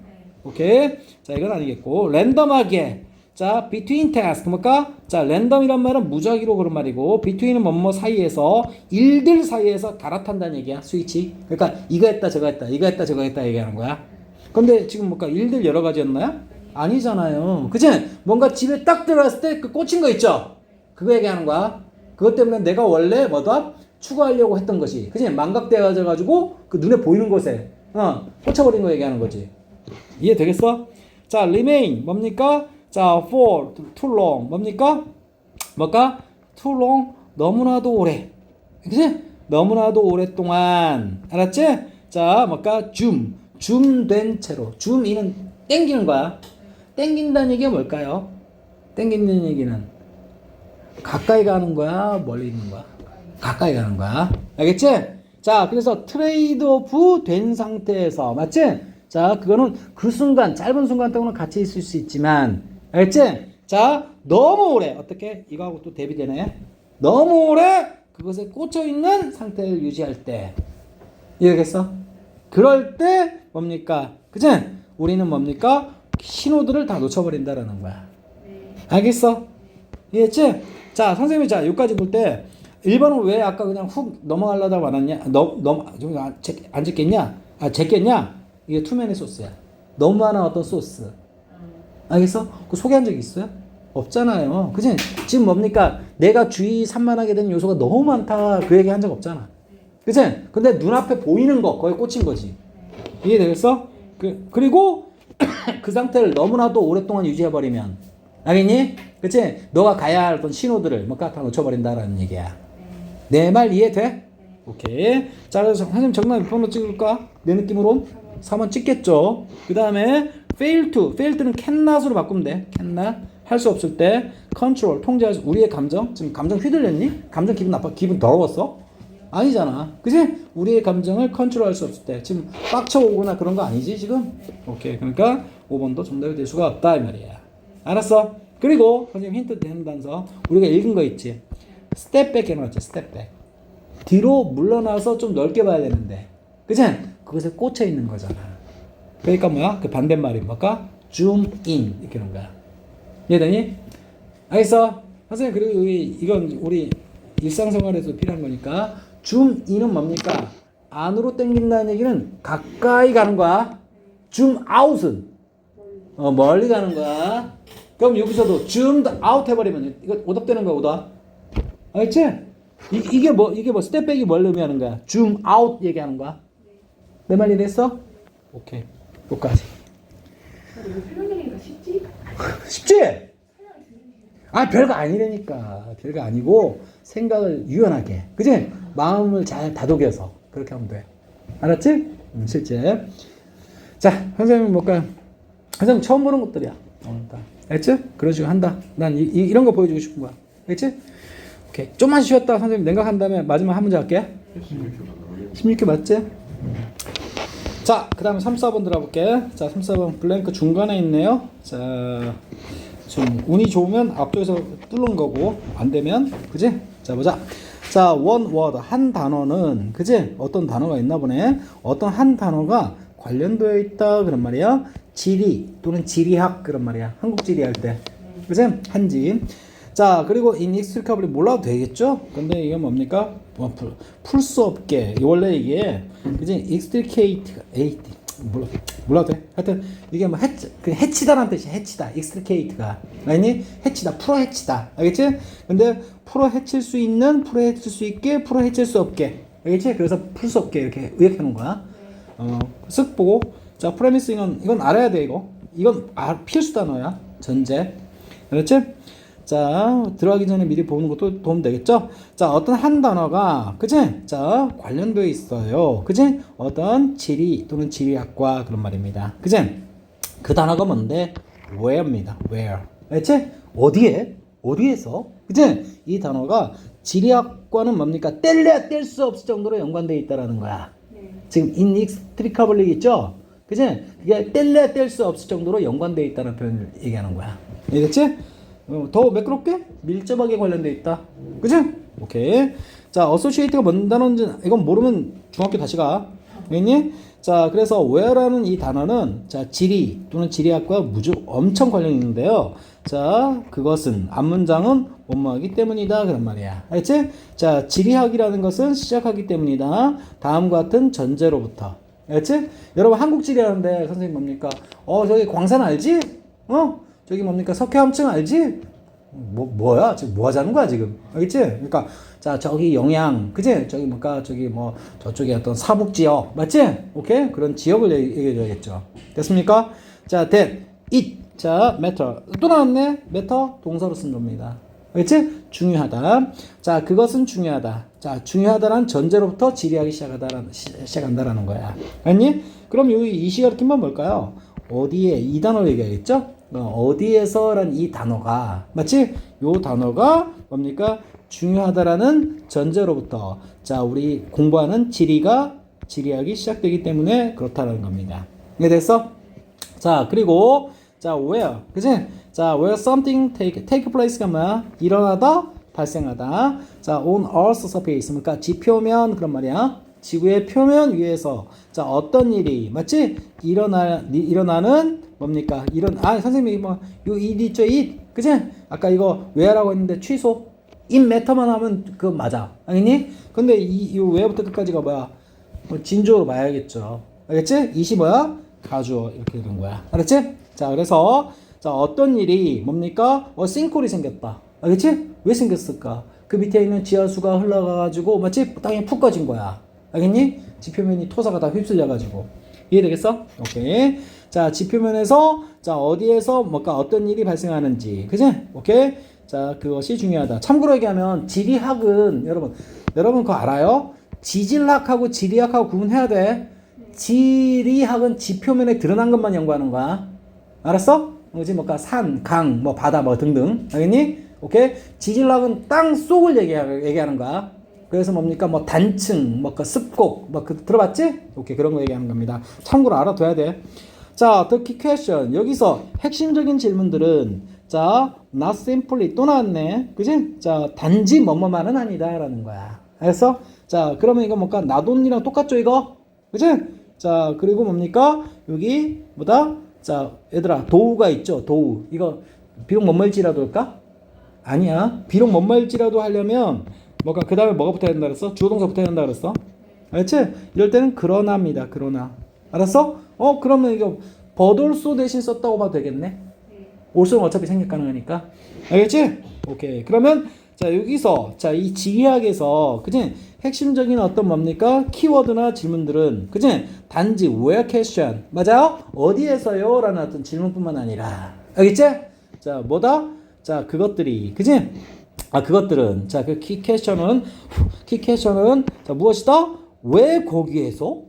오케이 자 이건 아니겠고 랜덤하게 자 between task 뭘까? 자 랜덤이란 말은 무작위로 그런 말이고 between은 뭐뭐 사이에서 일들 사이에서 갈아탄다는 얘기야 스위치 그러니까 이거 했다 저거 했다 이거 했다 저거 했다 얘기하는 거야 근데 지금 뭘까 일들 여러 가지였나요? 아니잖아요 그치? 뭔가 집에 딱 들어갔을 때 그 꽂힌 거 있죠? 그거 얘기하는 거야 그것 때문에 내가 원래 뭐다? 추구하려고 했던 것이 그치? 망각되어 가지고 그 눈에 보이는 곳에 꽂혀버린 거 얘기하는 거지 이해되겠어? 자 remain 뭡니까? 자 for too long 뭡니까? too long 너무나도 오래 그치? 너무나도 오랫동안 알았지? 자 줌된 채로 줌이는 땡기는 거야 땡긴다는 얘기가 뭘까요? 땡긴다는 얘기는 가까이 가는 거야 멀리 있는 거야? 가까이 가는 거야 알겠지? 자 그래서 트레이드 오프 된 상태에서 맞지? 자 그거는 그 순간 짧은 순간 동안은 같이 있을 수 있지만 알겠지? 자 너무 오래 어떻게? 이거하고 또 대비되네 너무 오래 그것에 꽂혀있는 상태를 유지할 때 이해겠어? 그럴 때 뭡니까? 그치? 우리는 뭡니까? 신호들을 다 놓쳐버린다라는 거야 알겠어? 이해했지? 자 선생님이 자 여기까지 볼 때 1번은 왜 아까 그냥 훅 넘어가려다 말았냐? 안 짓겠냐? 제꼈냐? 이게 투맨의 소스야 너무 많은 어떤 소스 알겠어? 그거 소개한 적 있어요? 없잖아요 그치? 지금 뭡니까? 내가 주의 산만하게 되는 요소가 너무 많다 그 얘기 한 적 없잖아 그치? 근데 눈앞에 보이는 거 거기에 꽂힌 거지 이해되겠어? 그리고 그 상태를 너무나도 오랫동안 유지해버리면 알겠니? 그치? 너가 가야 할 어떤 신호들을 다 놓쳐버린다라는 얘기야 내 말 이해돼? 오케이 자 그래서 선생님 정답 몇 번으로 찍을까? 내 느낌으로 3번 찍겠죠 그 다음에 fail to는 cannot으로 바꾸면 돼 cannot 할 수 없을 때 control 통제할 수 우리의 감정 지금 감정 휘둘렸니? 감정 기분 나빠 기분 더러웠어? 아니잖아 그치? 우리의 감정을 컨트롤 할 수 없을 때 지금 빡쳐오거나 그런 거 아니지 지금? 오케이 그러니까 5번도 정답이 될 수가 없다 이 말이야 알았어? 그리고 선생님 힌트 되는 단서 우리가 읽은 거 있지 step back 해놨지 step back 뒤로 물러나서 좀 넓게 봐야 되는데 그치? 그것에 꽂혀 있는 거잖아 그러니까 뭐야? 그 반대말이 뭘까? zoom in 이렇게 하는 거야 이해되니? 알겠어? 선생님 그리고 이건 우리 일상생활에서 필요한 거니까 줌 인은 뭡니까? 안으로 당긴다는 얘기는 가까이 가는 거야. 줌 아웃은 멀리 가는 거야. 그럼 여기서도 줌 아웃 해버리면 이거 오답되는 거야, 오답. 알겠지? 이게 뭐 스텝백이 뭘 의미하는 거야? 줌 아웃 얘기하는 거야. 내 말 이해됐어? 오케이. 여기까지. 이거 설명되니까 쉽지? 쉽지? 아, 별거 아니라니까. 별거 아니고 생각을 유연하게. 그지? 마음을 잘 다독여서 그렇게 하면 돼. 알았지? 실제. 자, 선생님 뭘까요? 선생님 처음 보는 것들이야. 알겠지? 그런 식으로 한다. 난 이런 거 보여주고 싶은 거야. 알겠지? 오케이. 좀만 쉬었다 선생님 냉각한 다음에 마지막 한 문제 할게. 16개 맞지? 자, 그 다음에 3, 4번 들어볼게. 자, 3, 4번 블랭크 중간에 있네요. 자, 좀 운이 좋으면 앞쪽에서 뚫는 거고 안 되면 그지? 자, 보자. 자, one word 한 단어는 그지? 어떤 단어가 있나 보네. 어떤 한 단어가 관련되어 있다 그런 말이야. 지리 또는 지리학 그런 말이야. 한국 지리 할 때. 그지? 한지. 자, 그리고 inextricably 몰라도 되겠죠? 근데 이게 뭡니까? 풀 수 없게. 원래 이게 그지? extricate 몰라도 돼. 하여튼 이게 뭐 해치다라는 뜻이야. 해치다. extricate가 아니 해치다. 풀어 해치다. 알겠지? 근데 풀어 해칠 수 있는, 풀어 해칠 수 있게, 풀어 해칠 수 없게. 알겠지? 그래서 풀 수 없게 이렇게 의역해 놓은 거야. 쓱 보고 자, 프레미스 이건 알아야 돼 이거. 이건 필수 단어야. 전제. 알았지? 자, 들어가기 전에 미리 보는 것도 도움 되겠죠? 자, 어떤 한 단어가, 그치? 자, 관련되어 있어요. 그치? 어떤 지리 또는 지리학과 그런 말입니다. 그치? 그 단어가 뭔데? where입니다. where. 알지? 어디에? 어디에서? 그치? 이 단어가 지리학과는 뭡니까? 뗄래야 뗄 수 없을 정도로 연관되어 있다라는 거야. 지금 inextricably 있죠? 그치? 이게 뗄래야 뗄 수 없을 정도로 연관되어 있다는 표현을 얘기하는 거야. 이해됐지? 더 매끄럽게 밀접하게 관련돼 있다. 그치? 오케이. 자, associate가 뭔 단어인지 이건 모르면 중학교 다시 가. 알겠니? 자, 그래서 where라는 이 단어는 자, 지리 또는 지리학과 엄청 관련이 있는데요. 자, 그것은 앞문장은 뭐뭐하기 때문이다 그런 말이야. 알겠지? 자, 지리학이라는 것은 시작하기 때문이다. 다음과 같은 전제로부터. 알겠지? 여러분 한국 지리하는데 선생님 뭡니까? 저기 광산 알지? 저기 뭡니까? 석회암층 알지? 뭐야? 지금 뭐 하자는 거야, 지금? 알겠지? 그러니까, 자, 저기 영양, 그지? 저기 뭔가, 저기 뭐, 저쪽에 어떤 사북지역, 맞지? 오케이? 그런 지역을 얘기해줘야겠죠. 됐습니까? 자, it. 자, matter. 또 나왔네? matter, 동사로 쓴 겁니다. 알겠지? 중요하다. 자, 그것은 중요하다. 자, 중요하다라는 전제로부터 지리하기 시작한다라는 거야. 알니? 그럼 이 시가르침은 뭘까요? 어디에, 이 단어를 얘기하겠죠? 어디에서라는 이 단어가 맞지? 요 단어가 뭡니까? 중요하다라는 전제로부터 자 우리 공부하는 지리학이 시작되기 때문에 그렇다는 겁니다. 이해 됐어? 자 그리고 자 where 그치? 자 where something take place가 뭐야? 일어나다 발생하다. 자 on earth surface 그러니까 지표면 그런 말이야. 지구의 표면 위에서 자 어떤 일이 맞지? 일어나는 뭡니까? 선생님이 요 it 있죠? it 그치? 아까 이거 where라고 했는데 취소 in matter만 하면 그거 맞아 알겠니? 근데 이 where부터 끝까지가 뭐야? 진주어로 봐야겠죠 알겠지? it이 뭐야? 가주어 이렇게 되는 거야 알았지? 자 그래서 자 어떤 일이 뭡니까? 싱크홀이 생겼다 알겠지? 왜 생겼을까? 그 밑에 있는 지하수가 흘러가가지고 맞지? 땅에 푹 꺼진 거야 알겠니? 지표면이 토사가 다 휩쓸려가지고 이해되겠어? 오케이. 자, 지표면에서 자 어디에서 뭔가 어떤 일이 발생하는지, 그지? 오케이. 자, 그것이 중요하다. 참고로 얘기하면 지리학은 여러분 그거 알아요? 지질학하고 지리학하고 구분해야 돼. 지리학은 지표면에 드러난 것만 연구하는 거야. 알았어? 그지? 뭔가 산, 강, 뭐 바다, 뭐 등등. 알겠니? 오케이. 지질학은 땅 속을 얘기하는 거야. 그래서 뭡니까? 뭐 단층, 뭐 그 습곡, 뭐 그 들어봤지? 오케이 그런 거 얘기하는 겁니다. 참고로 알아둬야 돼. 자, the key question 여기서 핵심적인 질문들은 자, not simply 또 나왔네, 그지? 자, 단지 뭐뭐만은 아니다라는 거야. 알았어? 자, 그러면 이거 뭔가 not only랑 똑같죠 이거, 그지? 자, 그리고 뭡니까? 여기 뭐다? 자, 얘들아 도우가 있죠, 도우. 이거 비록 뭔 말일지라도 할까? 아니야. 비록 뭔 말일지라도 하려면 뭐가 그 다음에 뭐가 붙어야 된다 그랬어? 주어 동사 붙어야 된다 그랬어. 알았지? 이럴 때는 그러나입니다. 그러나. 알았어? 그러면 이거 but also 대신 썼다고 봐도 되겠네. also는 어차피 생략 가능하니까. 알겠지? 오케이. 그러면 자 여기서 자 이 지리학에서 그지 핵심적인 어떤 뭡니까 키워드나 질문들은 그지 단지 where question 맞아요? 어디에서요? 라는 어떤 질문뿐만 아니라 알겠지? 자 뭐다? 자 그것들이 그지? 그것들은 자 그 키 퀘스천은 자 무엇이다? 왜 거기에서?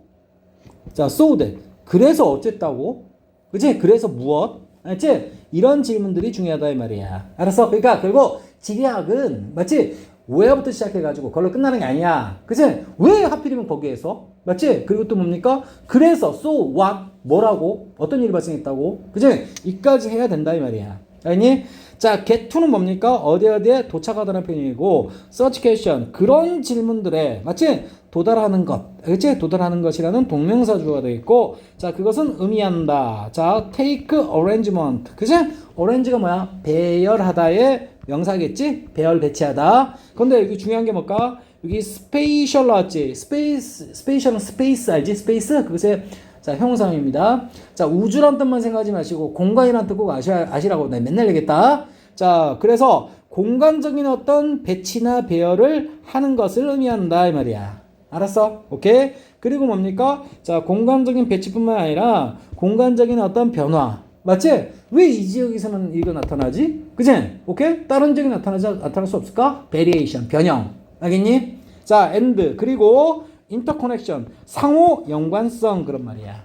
자 so that 그래서 어쨌다고? 그지? 그래서 무엇? 알지? 이런 질문들이 중요하다 이 말이야. 알았어? 그러니까 결국 지리학은 맞지? where부터 시작해가지고 그걸로 끝나는 게 아니야. 그치? 왜 하필이면 거기에서? 맞지? 그리고 또 뭡니까? 그래서 so what? 뭐라고? 어떤 일이 발생했다고? 그치? 이까지 해야 된다 이 말이야. 알니? 자, get to는 뭡니까? 어디에 도착하다는 표현이고 search question 그런 질문들에 맞지? 도달하는 것, 그치? 도달하는 것이라는 동명사 주어가 되어 있고 자, 그것은 의미한다. 자, take arrangement 그치? arrange가 뭐야? 배열하다의 명사겠지? 배열 배치하다. 근데 여기 중요한 게 뭘까? 여기 spatial 나왔지? spatial은 space 알지? space? 그것의 자, 형용사입니다. 자, 우주란 뜻만 생각하지 마시고 공간이란 뜻 꼭 아시라고 내가 맨날 얘기했다. 자, 그래서 공간적인 어떤 배치나 배열을 하는 것을 의미한다 이 말이야. 알았어? 오케이? 그리고 뭡니까? 자, 공간적인 배치뿐만 아니라 공간적인 어떤 변화. 맞지? 왜 이 지역에서는 이거 나타나지? 그치? 오케이? 다른 지역에 나타날 수 없을까? variation, 변형. 알겠니? 자, and 그리고 인터커넥션, 상호 연관성 그런 말이야.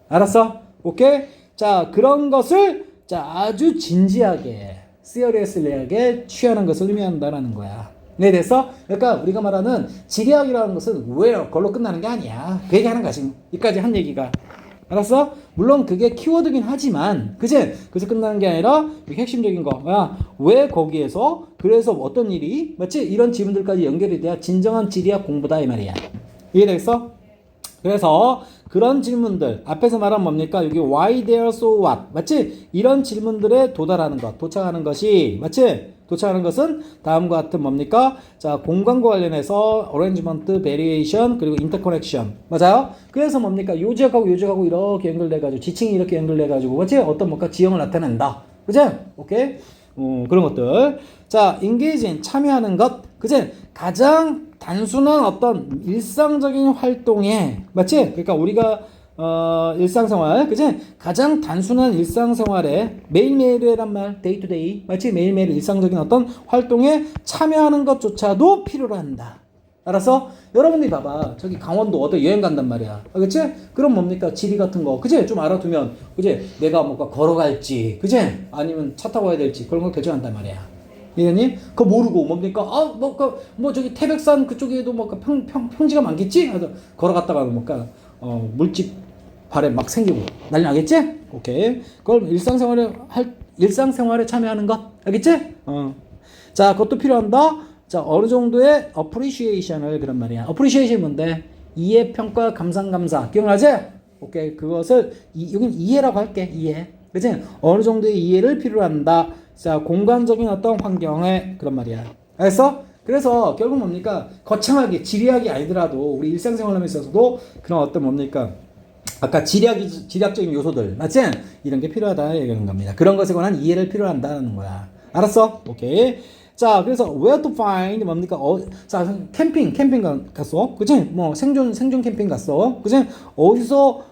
알았어? 오케이? 자, 그런 것을 자, 아주 진지하게, seriously하게 취하는 것을 의미한다라는 거야. 네, 됐어? 그러니까 우리가 말하는 지리학이라는 것은 where, 그걸로 끝나는 게 아니야. 그 얘기 하는 거지. 여기까지 한 얘기가. 알았어? 물론 그게 키워드긴 하지만, 그치? 그래서 끝나는 게 아니라, 핵심적인 거. 야, 왜 거기에서, 그래서 어떤 일이, 맞지? 이런 질문들까지 연결이 돼야 진정한 지리학 공부다, 이 말이야. 이해되겠어? 그래서 그런 질문들 앞에서 말한 뭡니까? 여기 why there so what 맞지? 이런 질문들에 도달하는 것 도착하는 것이 맞지? 도착하는 것은 다음과 같은 뭡니까? 자 공간과 관련해서 arrangement, variation 그리고 interconnection 맞아요? 그래서 뭡니까? 요 지역하고 요 지역하고 이렇게 연결돼가지고 지층이 이렇게 연결돼가지고 맞지? 어떤 뭔가 지형을 나타낸다 그치? 오케이? 그런 것들 자 engage in 참여하는 것 그치? 가장 단순한 어떤 일상적인 활동에 맞지? 그러니까 우리가 일상생활 그치? 가장 단순한 일상생활에 매일매일이란 말 데이 투 데이 맞지? 매일매일 일상적인 어떤 활동에 참여하는 것조차도 필요로 한다. 알았어? 여러분들이 봐봐 저기 강원도 어디 여행 간단 말이야 그치? 그럼 뭡니까? 지리 같은 거 그치? 좀 알아두면 그치? 내가 뭔가 걸어갈지 그치? 아니면 차 타고 가야 될지 그런 거 결정한단 말이야 이해니? 그거 모르고 뭡니까? 뭐 저기 태백산 그쪽에도 뭔가 평지가 많겠지? 그래서 걸어갔다가 뭔가 물집 발에 막 생기고 난리 나겠지? 오케이. 그걸 일상생활에 참여하는 것 알겠지? 자, 그것도 필요한다. 자, 어느 정도의 appreciation을 그런 말이야. appreciation 뭔데? 이해, 평가, 감상감사. 기억나지? 오케이. 그것을 여긴 이해라고 할게. 이해. 그치? 어느 정도의 이해를 필요로 한다. 자, 공간적인 어떤 환경에 그런 말이야. 알겠어? 그래서 결국 뭡니까? 거창하게 지리학이 아니더라도 우리 일상생활에 있어서도 그런 어떤 뭡니까? 아까 지리학적인 요소들 맞지? 이런 게 필요하다 얘기하는 겁니다. 그런 것에 관한 이해를 필요로 한다는 거야. 알았어? 오케이. 자, 그래서 where to find 뭡니까? 자, 캠핑 갔어. 그치? 뭐 생존 캠핑 갔어. 그치? 어디서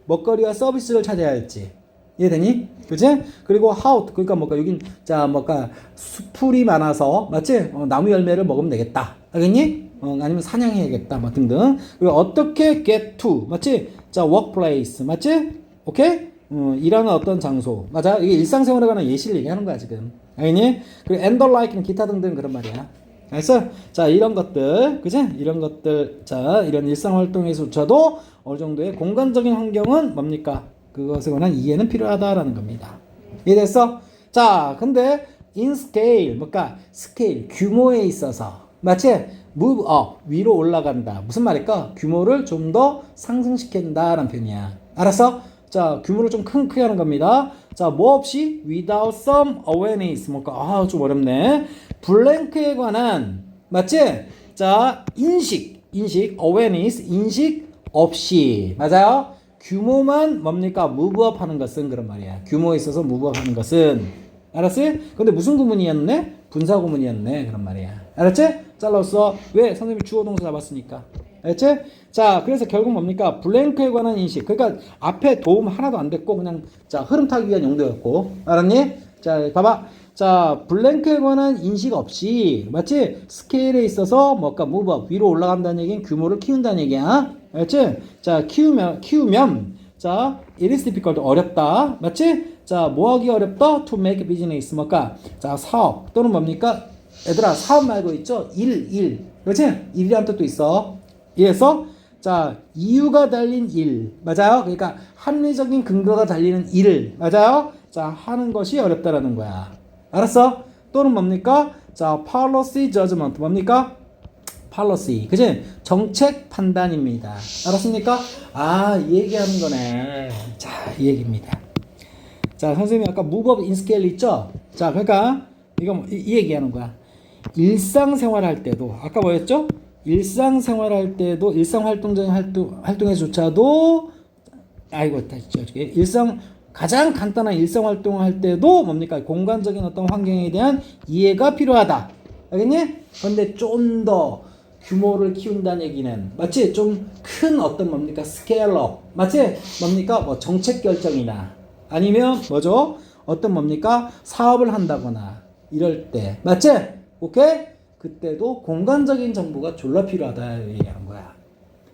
먹거리와 서비스를 찾아야 할지. 이해되니? 그치? 그리고 how 그러니까 뭔가 여긴 자 뭔가 수풀이 많아서 맞지? 나무 열매를 먹으면 되겠다. 알겠니? 아니면 사냥해야겠다. 뭐 등등. 그리고 어떻게 get to 맞지? 자 workplace 맞지? 오케이? 일하는 어떤 장소 맞아? 이게 일상생활에 관한 예시를 얘기하는 거야 지금. 알겠니? 그리고 and the like는 기타 등등 그런 말이야. 알겠어? 자 이런 것들 그치? 이런 것들 자 이런 일상활동에서조차도 어느 정도의 공간적인 환경은 뭡니까? 그것에 관한 이해는 필요하다라는 겁니다. 이해됐어? 자, 근데 in scale, 뭔가 스케일, 규모에 있어서 마치 move up, 위로 올라간다. 무슨 말일까? 규모를 좀 더 상승시킨다라는 표현이야. 알았어? 자, 규모를 좀 크게 하는 겁니다. 자, 뭐 없이? without some awareness. 뭔가, 좀 어렵네. 블랭크에 관한, 맞지? 자, 인식, awareness, 인식 없이. 맞아요? 규모만 뭡니까? muve업 하는 것은 그런 말이야. 규모에 있어서 muve업 하는 것은. 알았어요? 근데 무슨 구문이었네? 분사 구문이었네. 그런 말이야. 알았지? 잘랐어. 왜? 선생님이 주어 동사 잡았으니까. 알았지? 자, 그래서 결국 뭡니까? 블랭크에 관한 인식. 그러니까 앞에 도움 하나도 안 됐고 그냥 자, 흐름 타기 위한 용도였고. 알았니? 자, 봐봐. 자, 블랭크에 관한 인식 없이 맞지? 스케일에 있어서 뭔가 무브업 위로 올라간다는 얘기는 규모를 키운다는 얘기야. 알았지? 자, 키우면 자, it is difficult 어렵다. 맞지? 자, 뭐 하기 어렵다? to make business. 뭔가 자, 사업 또는 뭡니까? 얘들아, 사업 말고 있죠? 일. 그렇지? 일이란 뜻도 있어. 이래서 자, 이유가 달린 일. 맞아요? 그러니까 합리적인 근거가 달리는 일을 맞아요? 자, 하는 것이 어렵다라는 거야. 알았어? 또는 뭡니까? 자, policy judgment. 뭡니까? policy. 그치? 정책 판단입니다. 알았습니까? 이 얘기하는 거네. 자, 이 얘기입니다. 자, 선생님이 아까 move up in scale 있죠? 자, 그러니까 이거 이 얘기하는 거야. 일상생활 할 때도 아까 뭐였죠? 일상생활 할 때도 일상활동적인 활동에조차도 가장 간단한 일상활동을 할 때도 뭡니까? 공간적인 어떤 환경에 대한 이해가 필요하다. 알겠니? 그런데 좀 더 규모를 키운다는 얘기는 마치 좀 큰 어떤 뭡니까? 스케일업. 마치 뭡니까? 뭐 정책 결정이나 아니면 뭐죠? 어떤 뭡니까? 사업을 한다거나 이럴 때. 맞지? 오케이? 그때도 공간적인 정보가 졸라 필요하다 얘기하는 거야.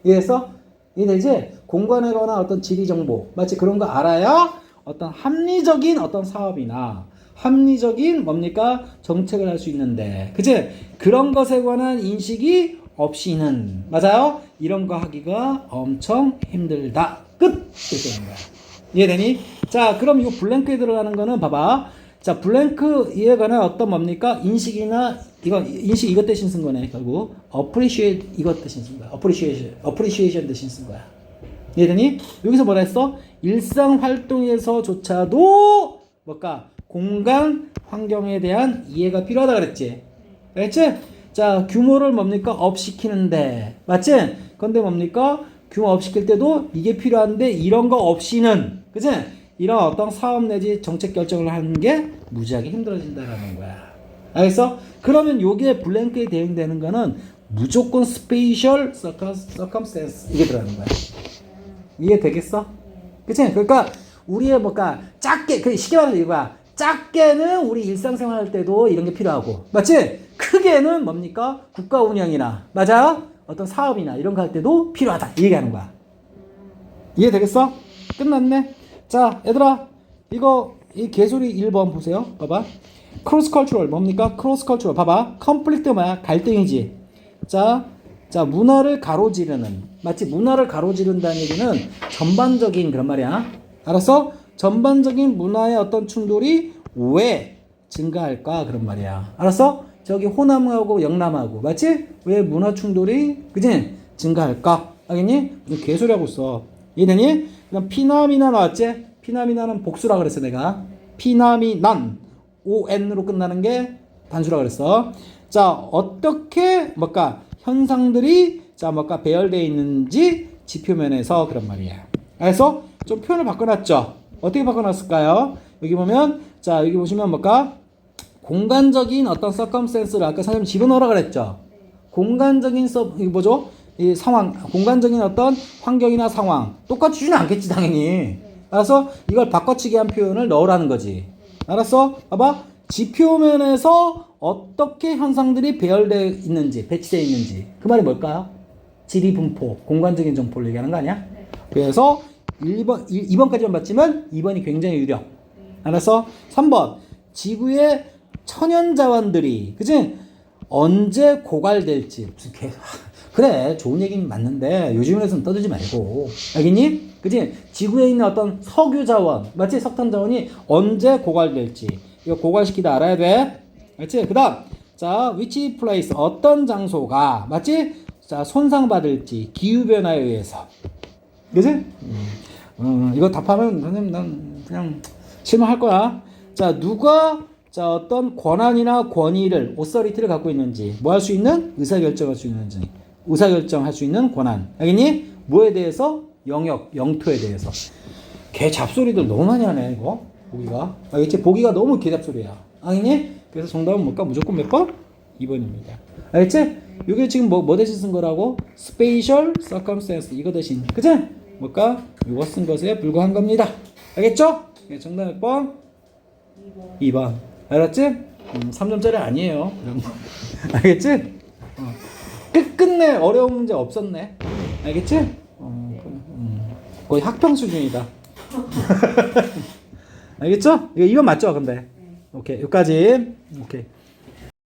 그래서 이제 공간에 관한 어떤 지리 정보 마치 그런 거 알아야 어떤 합리적인 어떤 사업이나 합리적인 뭡니까? 정책을 할 수 있는데 그치? 그런 것에 관한 인식이 없이는 맞아요? 이런 거 하기가 엄청 힘들다. 끝! 이렇게 하는 거야. 이해되니? 자, 그럼 이 블랭크에 들어가는 거는 봐봐. 자, 블랭크에 관한 어떤 뭡니까? 인식이나 인식 이것 대신 쓴 거네. 결국 appreciate 이것 대신 쓴 거야. appreciation 대신 쓴 거야. 이해되니? 여기서 뭐라 했어? 일상 활동에서조차도 뭘까? 공간 환경에 대한 이해가 필요하다 그랬지. 그랬지? 자, 규모를 뭡니까? 업 시키는데. 맞지? 근데 뭡니까? 규모 업 시킬 때도 이게 필요한데 이런 거 없이는 그치? 이런 어떤 사업 내지 정책 결정을 하는 게 무지하게 힘들어진다라는 거야. 알겠어? 그러면 요게 블랭크에 대응되는 거는 무조건 스페이셜 서컴스탠스 이게 들어가는 거야. 이해되겠어? 그치? 그러니까 우리의 뭔가 작게 쉽게 말해서 이거야. 작게는 우리 일상생활 할 때도 이런 게 필요하고 맞지? 크게는 뭡니까? 국가 운영이나 맞아요? 어떤 사업이나 이런 거 할 때도 필요하다 이 얘기하는 거야. 이해되겠어? 끝났네. 자, 얘들아 이거 이 개소리 1번 보세요. 봐봐. 크로스 컬처럴 뭡니까? 크로스 컬처럴 봐봐. 컨플릭트 뭐야? 갈등이지. 자, 문화를 가로지르는 마치 문화를 가로지른다는 얘기는 전반적인 그런 말이야. 알았어? 전반적인 문화의 어떤 충돌이 왜 증가할까 그런 말이야. 알았어? 저기 호남하고 영남하고 맞지? 왜 문화 충돌이 그지? 증가할까? 알겠니? 개소리 하고 있어. 이해되니? 그럼 피나미나 나왔지? 피나미나는 복수라 그랬어 내가. 피나미난 on으로 끝나는 게 단수라 그랬어. 자, 어떻게 뭔가 현상들이 자 뭔가 배열되어 있는지 지표면에서 그런 말이야. 그래서 좀 표현을 바꿔놨죠. 어떻게 바꿔놨을까요? 여기 보면 자 여기 보시면 뭘까? 공간적인 어떤 서컴센스를 아까 선생님 집어넣으라 그랬죠. 공간적인 이게 뭐죠? 이 상황, 공간적인 어떤 환경이나 상황 똑같이 주진 않겠지 당연히. 알았어? 이걸 바꿔치기 한 표현을 넣으라는 거지. 알았어? 봐봐. 지표면에서 어떻게 현상들이 배열되어 있는지, 배치되어 있는지. 그 말이 뭘까요? 지리 분포, 공간적인 정보를 얘기하는 거 아니야? 그래서 2번까지만 봤지만 2번이 굉장히 유력. 알았어? 3번. 지구의 천연자원들이, 그치? 언제 고갈될지. 그래, 좋은 얘기는 맞는데 요즘에서는 떠들지 말고. 알겠니? 그치? 지구에 있는 어떤 석유 자원, 맞지? 석탄 자원이 언제 고갈될지. 이거 고갈시키다 알아야 돼. 맞지? 그 다음. 자, which place. 어떤 장소가, 맞지? 자, 손상받을지. 기후변화에 의해서. 그치? 이거 답하면 선생님 난 그냥 실망할 거야. 자, 누가 자 어떤 권한이나 권위를 오서리티를 갖고 있는지 뭐 할 수 있는 의사결정할 수 있는지 의사결정할 수 있는 권한 알겠니? 뭐에 대해서 영역 영토에 대해서 개 잡소리들 너무 많이 하네 이거 보기가 알겠지? 보기가 너무 개 잡소리야 알겠니? 그래서 정답은 뭘까? 무조건 몇 번? 2번입니다 알겠지? 이게 지금 뭐 대신 쓴 거라고? spatial circumstance 이거 대신 그치? 뭘까? 이거 쓴 것에 불과한 겁니다 알겠죠? 정답 몇 번? 2번 알았지? 3점짜리 아니에요 이런 거 알겠지? 끝끝내 어려운 문제 없었네 알겠지? 거의 학평 수준이다 알겠죠? 이거 2번 맞죠 근데? 오케이 여기까지 오케이